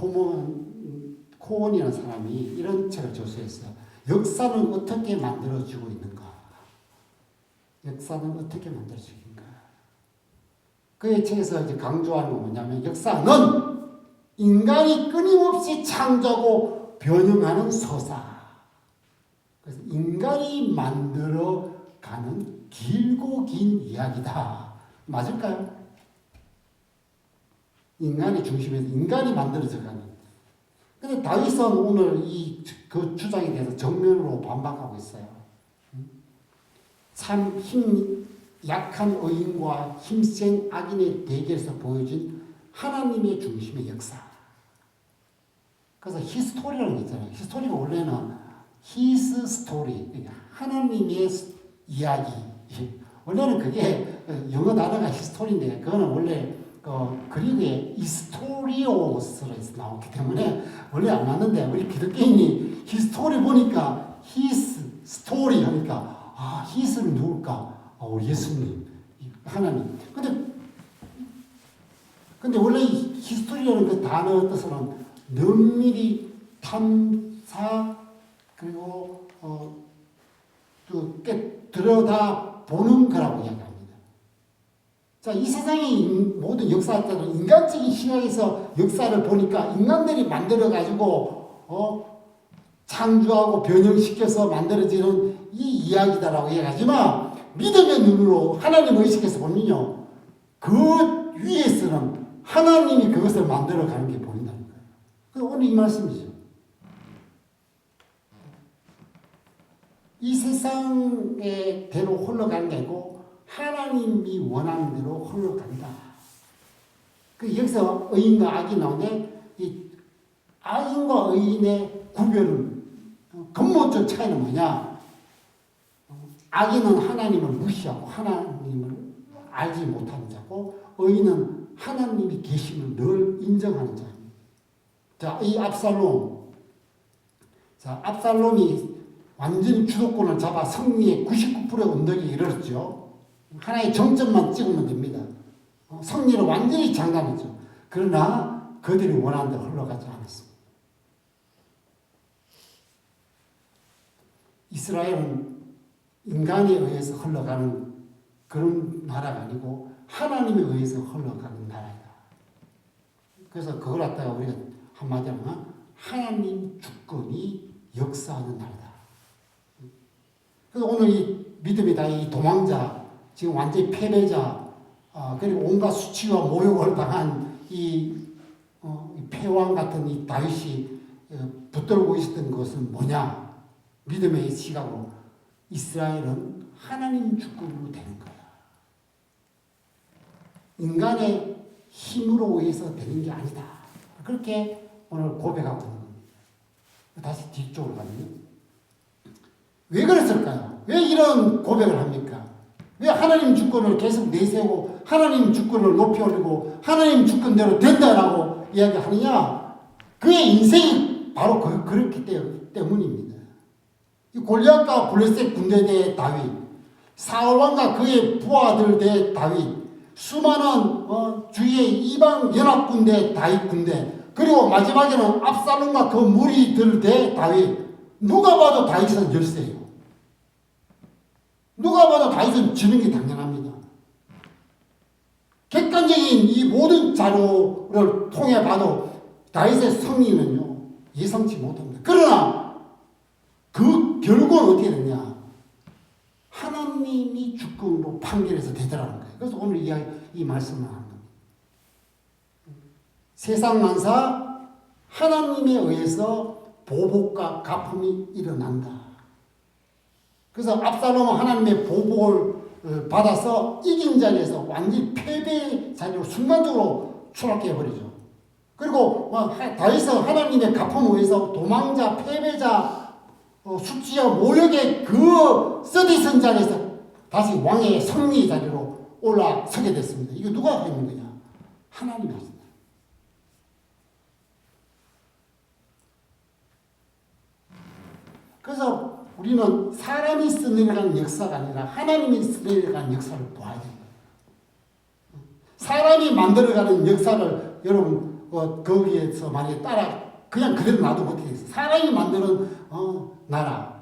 코원이라는 사람이 이런 책을 저술했어요. 역사는 어떻게 만들어지고 있는가? 역사는 어떻게 만들어지고 있는가? 그의 책에서 이제 강조하는 건 뭐냐면, 역사는 인간이 끊임없이 창조하고 변형하는 서사. 그래서 인간이 만들어가는 길고 긴 이야기다. 맞을까요? 인간의 중심에서 인간이 만들어져가는. 근데 다윗은 오늘 그 주장에 대해서 정면으로 반박하고 있어요. 참 약한 의인과 힘센 악인의 대결에서 보여진 하나님의 중심의 역사. 그래서 히스토리라는 게 있잖아요. 히스토리가 원래는 His story, 그러니까 하나님의 이야기. 원래는 그게 영어 단어가 히스토리인데, 그거는 원래 그리그의 이스토리오스에서 나왔기 때문에 원래 안 맞는데, 우리 기독교인이 히스토리 보니까 His story 하니까, His는 누굴까? 우리 예수님, 하나님. 근데 원래 히스토리라는 그 단어 뜻은 면밀히 탐사, 그리고 또 들여다 보는 거라고 이야기합니다. 자, 이 세상의 모든 역사들은 인간적인 시각에서 역사를 보니까 인간들이 만들어 가지고 창조하고 변형시켜서 만들어지는 이 이야기다라고 이야기하지만, 믿음의 눈으로 하나님을 의식해서 보면요, 그 위에서는 하나님이 그것을 만들어가는 게 보인다는 거예요. 그래서 오늘 이 말씀이죠. 이 세상의 대로 흘러가는 게 아니고 하나님이 원하는 대로 흘러간다. 여기서 의인과 악이 나오는데, 이 악인과 의인의 구별은, 근본적 차이는 뭐냐? 악인은 하나님을 무시하고 하나님을 알지 못하는 자고, 의인은 하나님이 계심을 늘 인정하는 자입니다. 자, 이 압살롬. 자, 압살롬이 완전히 주도권을 잡아 승리의 99%의 언덕에 이르렀죠. 하나의 정점만 찍으면 됩니다. 승리를 완전히 장담했죠. 그러나 그들이 원하는 대로 흘러가지 않았습니다. 이스라엘은 인간에 의해서 흘러가는 그런 나라가 아니고 하나님에 의해서 흘러가는 나라이다. 그래서 그걸 갖다가 우리가 한마디로 하면 하나님 주권이 역사하는 나라다. 그래서 오늘 이 믿음이 다 이 도망자, 지금 완전히 패배자, 그리고 온갖 수치와 모욕을 당한 이 패왕 같은 이 다윗이 붙들고 있었던 것은 뭐냐? 믿음의 시각으로 이스라엘은 하나님 주권으로 되는 거야. 인간의 힘으로 의해서 되는 게 아니다. 그렇게 오늘 고백하고 있는 겁니다. 다시 뒤쪽으로 가면 왜 그랬을까요? 왜 이런 고백을 합니까? 왜 하나님 주권을 계속 내세우고 하나님 주권을 높이 올리고 하나님 주권대로 된다라고 이야기하느냐? 그의 인생이 바로 그렇기 때문입니다. 이 골리앗과 블레셋 군대 대 다윗, 사울왕과 그의 부하들 대 다윗, 수많은 주위의 이방 연합 군대 다윗 군대, 그리고 마지막에는 압살롬과 그 무리들 대 다윗. 누가 봐도 다윗은 열세예요. 누가 봐도 다윗은 지는 게 당연합니다. 객관적인 이 모든 자료를 통해 봐도 다윗의 승리는요, 예상치 못합니다. 그러나 그 결과는 어떻게 되냐? 하나님이 주권으로 판결해서 되더라는 거예요. 그래서 오늘 이 말씀을 하는 겁니다. 세상 만사 하나님에 의해서 보복과 갚음이 일어난다. 그래서 압살롬은 하나님의 보복을 받아서 이긴 자리에서 완전히 패배의 자리로 순간적으로 추락해버리죠. 그리고 다윗은 하나님의 갚음을 위해서 도망자, 패배자, 수치와 모욕의 그 쓰디쓴 자리에서 다시 왕의 승리 자리로 올라서게 됐습니다. 이거 누가 하는 거냐? 하나님이 하신다. 그래서 우리는 사람이 써내려가는 역사가 아니라 하나님이 써내려가는 역사를 봐야 돼요. 사람이 만들어가는 역사를 여러분 거기에서 만약에 따라 그냥 그대로 놔두면 어떻게 되겠어요? 사람이 만드는 나라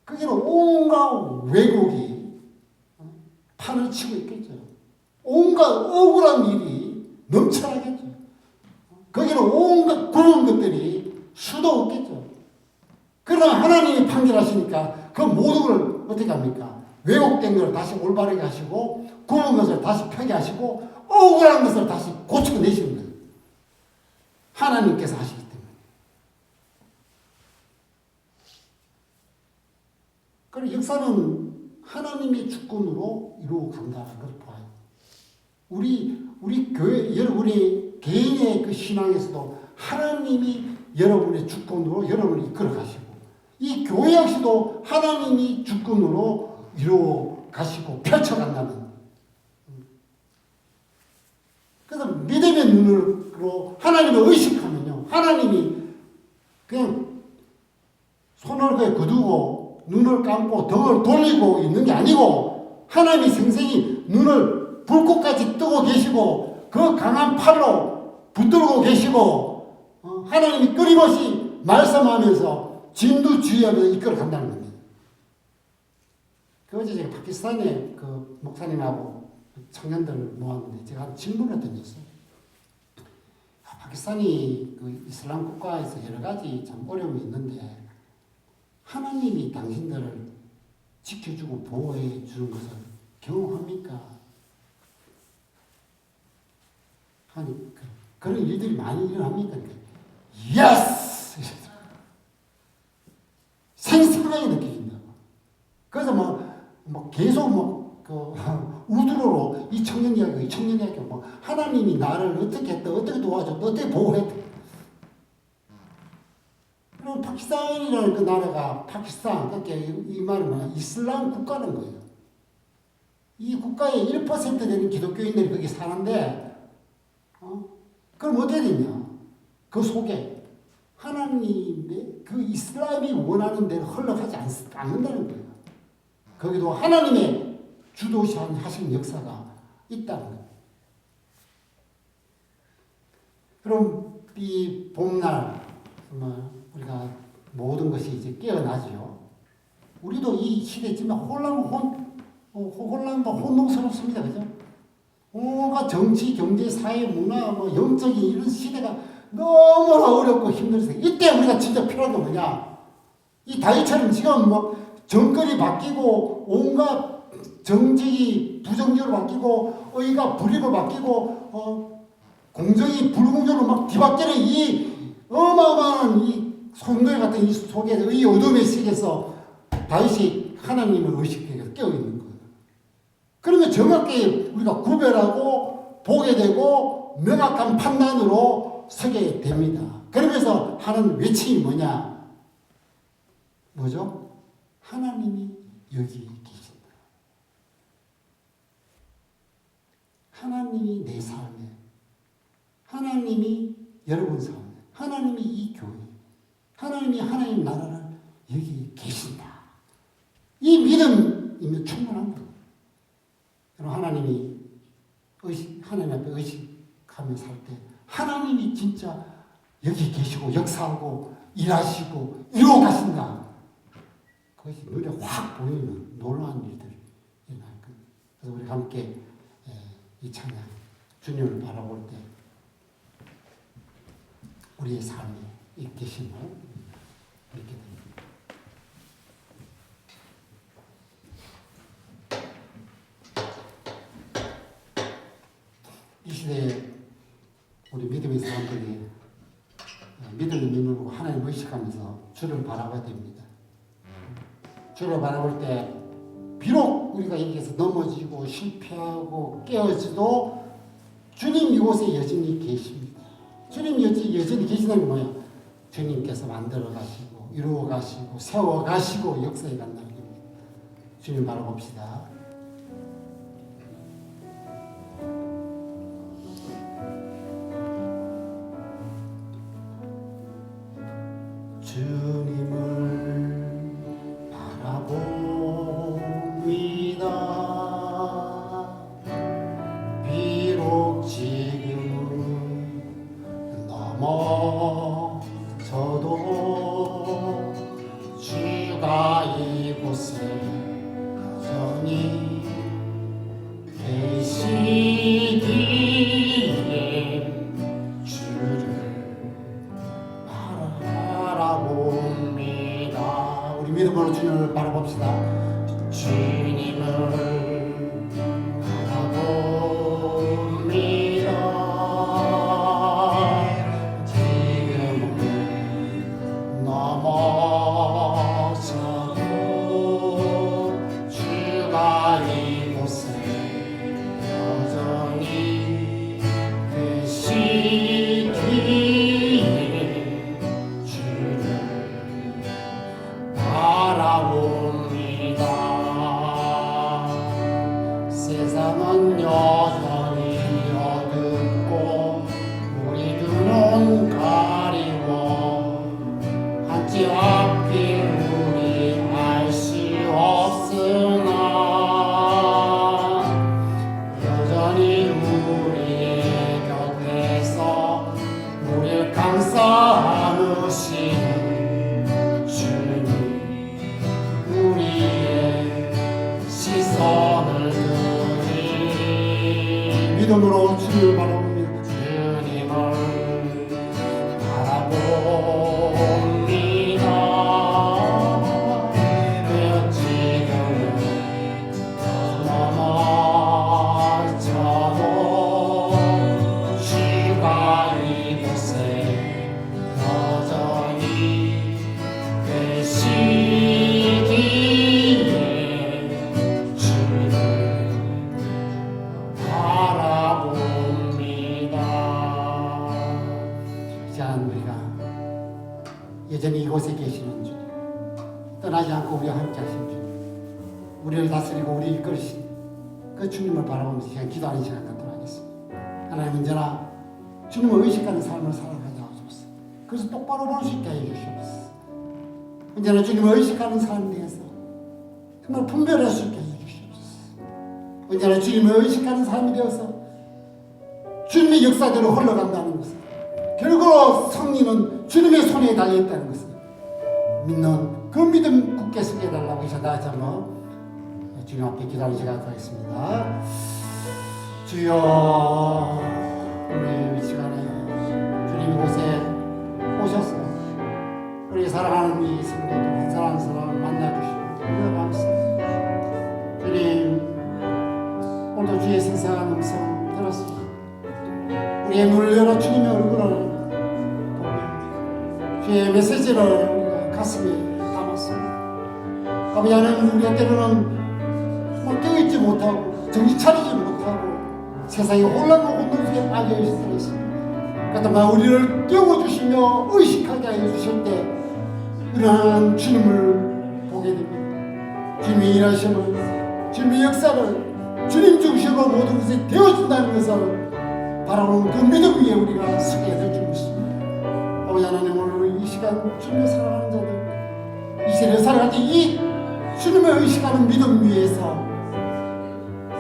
거기는 온갖 왜곡이 판을 치고 있겠죠. 온갖 억울한 일이 넘쳐나겠죠. 거기는 온갖 구운 것들이 수도 없겠죠. 그러나 하나님이 판결하시니까 그 모든 걸 어떻게 합니까? 왜곡된 걸 다시 올바르게 하시고 구운 것을 다시 펴게 하시고 억울한 것을 다시 고쳐내시는 거예요. 하나님께서 하시기 때문에. 그리고 역사는 하나님의 주권으로 이루어간다는 걸 봐요. 우리 교회, 여러분의 개인의 그 신앙에서도 하나님이 여러분의 주권으로 여러분을 이끌어 가시고, 이 교회 역시도 하나님이 주권으로 이루어 가시고 펼쳐간다는. 그래서 믿음의 눈으로 하나님을 의식하면요, 하나님이 그냥 손을 그에 거두고 눈을 감고 등을 돌리고 있는 게 아니고, 하나님이 생생히 눈을 불꽃까지 뜨고 계시고 그 강한 팔로 붙들고 계시고, 하나님이 끊임없이 말씀하면서 진두지휘하면서 이끌어 간다는 겁니다. 어제 제가 파키스탄에 그 목사님하고 청년들을 모았는데 제가 질문을 던졌어요. 파키스탄이 그 이슬람 국가에서 여러 가지 참 어려움이 있는데 하나님이 당신들을 지켜주고 보호해 주는 것을 경험합니까? 아니, 그런 일들이 많이 일어납니까? 예스! 생생하게 느껴진다고. 그래서 계속 우드로로 이 청년 이야기, 하나님이 나를 어떻게 했다, 어떻게 도와줬다, 어떻게 보호했다. 그럼 파키스탄이라는 그 나라가, 파키스탄, 그러니까 이 말은 뭐냐, 이슬람 국가는 거예요. 이 국가의 1% 되는 기독교인들이 거기 사는데, 그럼 어떻게 되냐? 그 속에 하나님의 그 이슬람이 원하는 대로 흘러가지 않는다는 거예요. 거기도 하나님의 주도하시는 역사가 있다는 거예요. 그럼 이 봄날 우리가 모든 것이 이제 깨어나죠. 우리도 이 시대지만 혼란과 혼동스럽습니다. 그죠? 온갖 정치, 경제, 사회, 문화, 영적인 이런 시대가 너무나 어렵고 힘들어서 이때 우리가 진짜 필요한 건 뭐냐? 이 다윗처럼 지금 정권이 바뀌고 온갖 정책이 부정적으로 바뀌고 의가 불의로 바뀌고 공정이 불공정으로 막 뒤바뀌는 이 어마어마한 이 손들 같은 이 속에서 이 어둠의 세계에서 다윗이 하나님을 의식해서 깨어있는 거예요. 그러면 정확히 우리가 구별하고 보게 되고 명확한 판단으로 서게 됩니다. 그러면서 하는 외침이 뭐냐? 뭐죠? 하나님이 여기 계신다. 하나님이 내 삶에, 하나님이 여러분 삶에, 하나님이 이 교회, 하나님이 하나님 나라를 여기 계신다. 이 믿음이면 충분한 거예요. 하나님이 하나님 앞에 의식하며 살 때 하나님이 진짜 여기 계시고 역사하고 일하시고 이루어 가신다. 그것이 눈에 확 보이는 놀라운 일들이 일어날 겁니다. 그래서 우리 함께 이 찬양 주님을 바라볼 때 우리의 삶에 이 계심을 믿게 됩니다. 이 시대에 우리 믿음의 사람들이 믿음의 눈으로 하나님을 의식하면서 주를 바라봐야 됩니다. 주를 바라볼 때 비록 우리가 여기에서 넘어지고 실패하고 깨어지도 주님 이곳에 여전히 계십니다. 주님 여전히 계시다는 게 뭐야? 주님께서 만들어 가시고 이루어 가시고 세워 가시고 역사해 간다는 겁니다. 주님 바라봅시다. 주님을 세상은 여전히 어둡고 우리 눈은 가리워 한치 앞길 우리 알 수 없으나 여전히 우리의 곁에서 우리를 감싸 안으시는 주님 우리의 시선을 드리 믿음으로 주님을 바라봅니다. 주님을 바라봅니다. 지금은 넘어져도 주가 이곳에 여전히 계시기에 주를 바라봅니다. 자, 우리가 여전히 이곳에 계시는 주님, 떠나지 않고 우리와 함께 하신 주님, 우리를 다스리고 우리를 이끌으신 그 주님을 바라보면서 그냥 기도하는 시간 갖도록 하겠습니다. 하나님, 언제나 주님을 의식하는 삶을 살아가게 하옵소서. 그래서 똑바로 볼 수 있게 해주시옵소서. 언제나 주님을 의식하는 삶에 대해서 정말 분별할 수 있게 해주시옵소서. 언제나 주님을 의식하는 삶이 되어서 주님의 역사대로 흘러간다는 것을, 결국 승리는 주님의 손에 달려있다는 것을 믿는 그 믿음 굳게 서게 해달라고 해서 다시 한번 주님 앞에 기도하는 시간 하겠습니다. 주여, 오늘 이 시간에 주님 이곳에 오셔서 우리 사랑하는 이 성도들 한 사람 한 사람을 만나주시고 감사합니다. 주님, 오늘도 주의 생생한 음성 들었습니다. 우리의 눈을 열어 주님의 얼굴을 보며 주의 메시지를 우리가 가슴에 담았습니다. 아버지 하나님, 우리가 때로는 깨어있지 못하고 정신 차리지 못하고 세상의 혼란과 혼돈 속에 빠져 있습니다. 그렇다면 우리를 깨워주시며 의식하게 하여 주실 때 이러한 주님을 보게 됩니다. 주님의 일하심을, 주님의 역사를 주님 중심으로 모든 것이 되어진다는 것을 바라보는 그 믿음 위에 우리가 서게 될 줄 믿습니다. 아버지 하나님, 오늘 이 시간 주님을 사랑하는 자들, 이 세대를 살아갈 때 이 주님을 의식하는 믿음 위에서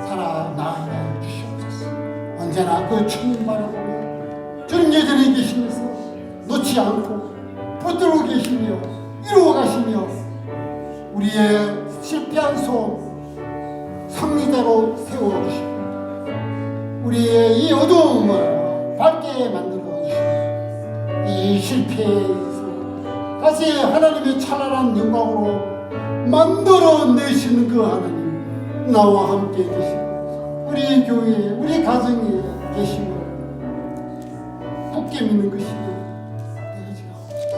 살아나가게 하여 주시옵소서. 언제나 그 주님 바라보며 주님 여전히 계시면서 놓지 않고 붙들고 계시며 이루어 가시며 우리의 실패한 소원 승리대로 세워주시고 우리의 이 어두움을 밝게 만들어주시고 이 실패에서 다시 하나님의 찬란한 영광으로 만들어내시는 그 하나님, 나와 함께 계시고 우리 교회에, 우리 가정에 계심을 굳게 믿는 것이 되어지가 없습니다.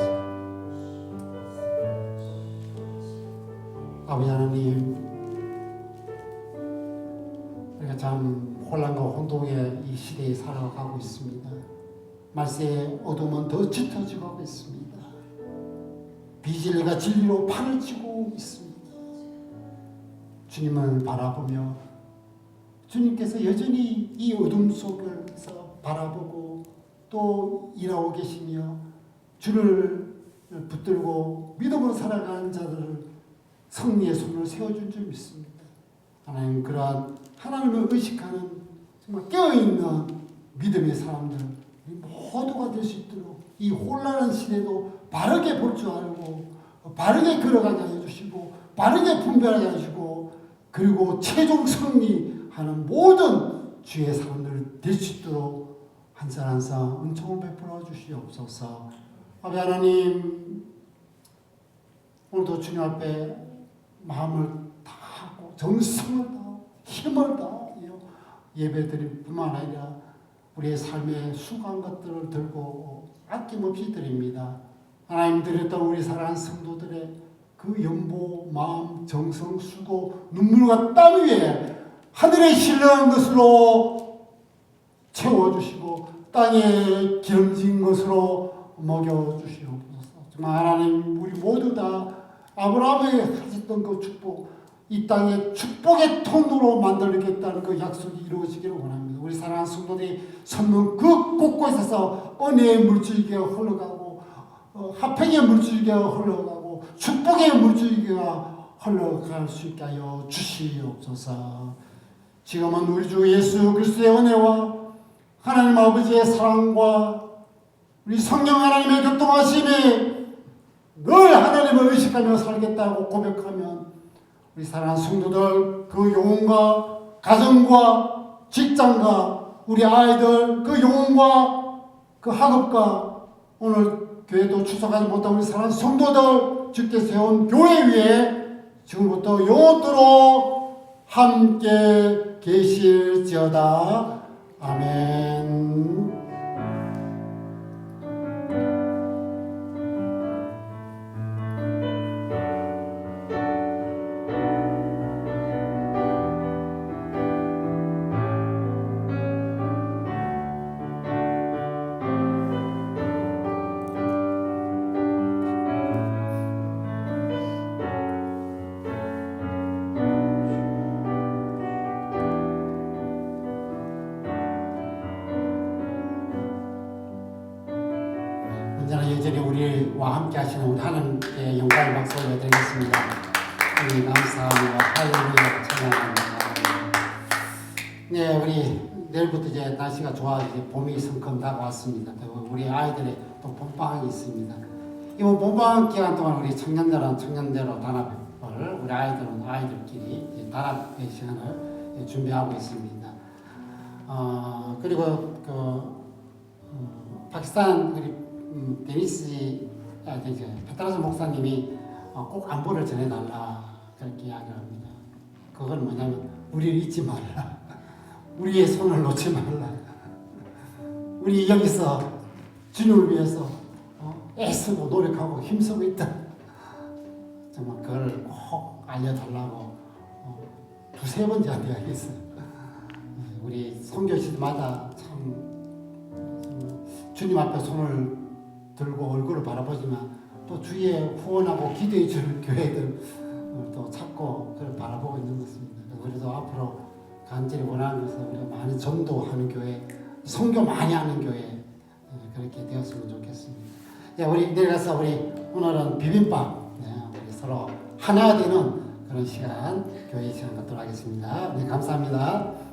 아버지 하나님, 우리가 참 혼란과 혼동의 이 시대에 살아가고 있습니다. 말세의 어둠은 더 짙어지고 가고 있습니다. 비진리가 진리로 판을 치고 있습니다. 주님을 바라보며 주님께서 여전히 이 어둠 속에서 바라보고 또 일하고 계시며 주를 붙들고 믿음으로 살아가는 자들을 승리의 손을 세워준 줄 믿습니다. 하나님, 그러한 하나님을 의식하는 정말 깨어있는 믿음의 사람들 모두가 될 수 있도록 이 혼란한 시대도 바르게 볼 줄 알고 바르게 걸어가게 해주시고 바르게 분별하게 해주시고 그리고 최종 승리하는 모든 주의 사람들 될 수 있도록 한 살 한 살 은총을 베풀어 주시옵소서. 아버지 하나님, 오늘도 주님 앞에 마음을 다하고 정성을 다하고 힘을 다하여 예배드릴 뿐만 아니라 우리의 삶에 수고한 것들을 들고 아낌없이 드립니다. 하나님, 드렸던 우리 사랑하는 성도들의 그 연보, 마음, 정성, 수고, 눈물과 땀 위에 하늘에 신뢰한 것으로 채워주시고 땅에 기름진 것으로 먹여주시옵소서. 정말 하나님, 우리 모두 다 아브라함에게 하셨던 그 축복, 이 땅에 축복의 통로로 만들겠다는 그 약속이 이루어지기를 원합니다. 우리 사랑하는 성도들이 섬는 그 곳곳에서 은혜의 물줄기가 흘러가고 화평의 물줄기가 흘러가고 축복의 물줄기가 흘러갈 수 있게 하여 주시옵소서. 지금은 우리 주 예수 그리스도의 은혜와 하나님 아버지의 사랑과 우리 성령 하나님의 교통하심이 늘 하나님을 의식하며 살겠다고 고백하면 우리 사랑하는 성도들 그 영혼과 가정과 직장과 우리 아이들 그 영혼과 그 학업과 오늘 교회도 출석하지 못한 우리 사랑하는 성도들 주께 세운 교회 위에 지금부터 영원토록 함께 계실지어다. 아멘. 언제나 여전히 우리와 함께 하시는 우리 하나님께 영광의 박수 올려드리겠습니다. 우리 감사하며 할렐루야 찬양합니다. 네, 우리 내일부터 이제 날씨가 좋아 이제 봄이 성큼 다가왔습니다. 또 우리 아이들의 또 봄방학이 있습니다. 이번 봄방학 기간 동안 우리 청년들은 청년대로 단합을, 우리 아이들은 아이들끼리 단합의 시간을 준비하고 있습니다. 그리고 파키스탄 우리 데니스 페트라스 목사님이 꼭 안부를 전해달라 그렇게 이야기를 합니다. 그건 뭐냐면 우리를 잊지 말라. 우리의 손을 놓지 말라. 우리 여기서 주님을 위해서 애쓰고 노력하고 힘쓰고 있다. 정말 그걸 꼭 알려달라고 두세 번째 이야기했어요. 우리 선교시마다 참 주님 앞에 손을 들고 얼굴을 바라보지만 또 주위에 후원하고 기도해 줄 교회들 또 찾고 그걸 바라보고 있는 것입니다. 그래서 앞으로 간절히 원하는 것은 우리가 많이 전도하는 교회, 선교 많이 하는 교회 그렇게 되었으면 좋겠습니다. 우리 내려가서 우리 오늘은 비빔밥 우리 서로 하나 되는 그런 시간 교회 시간 갖도록 하겠습니다. 네, 감사합니다.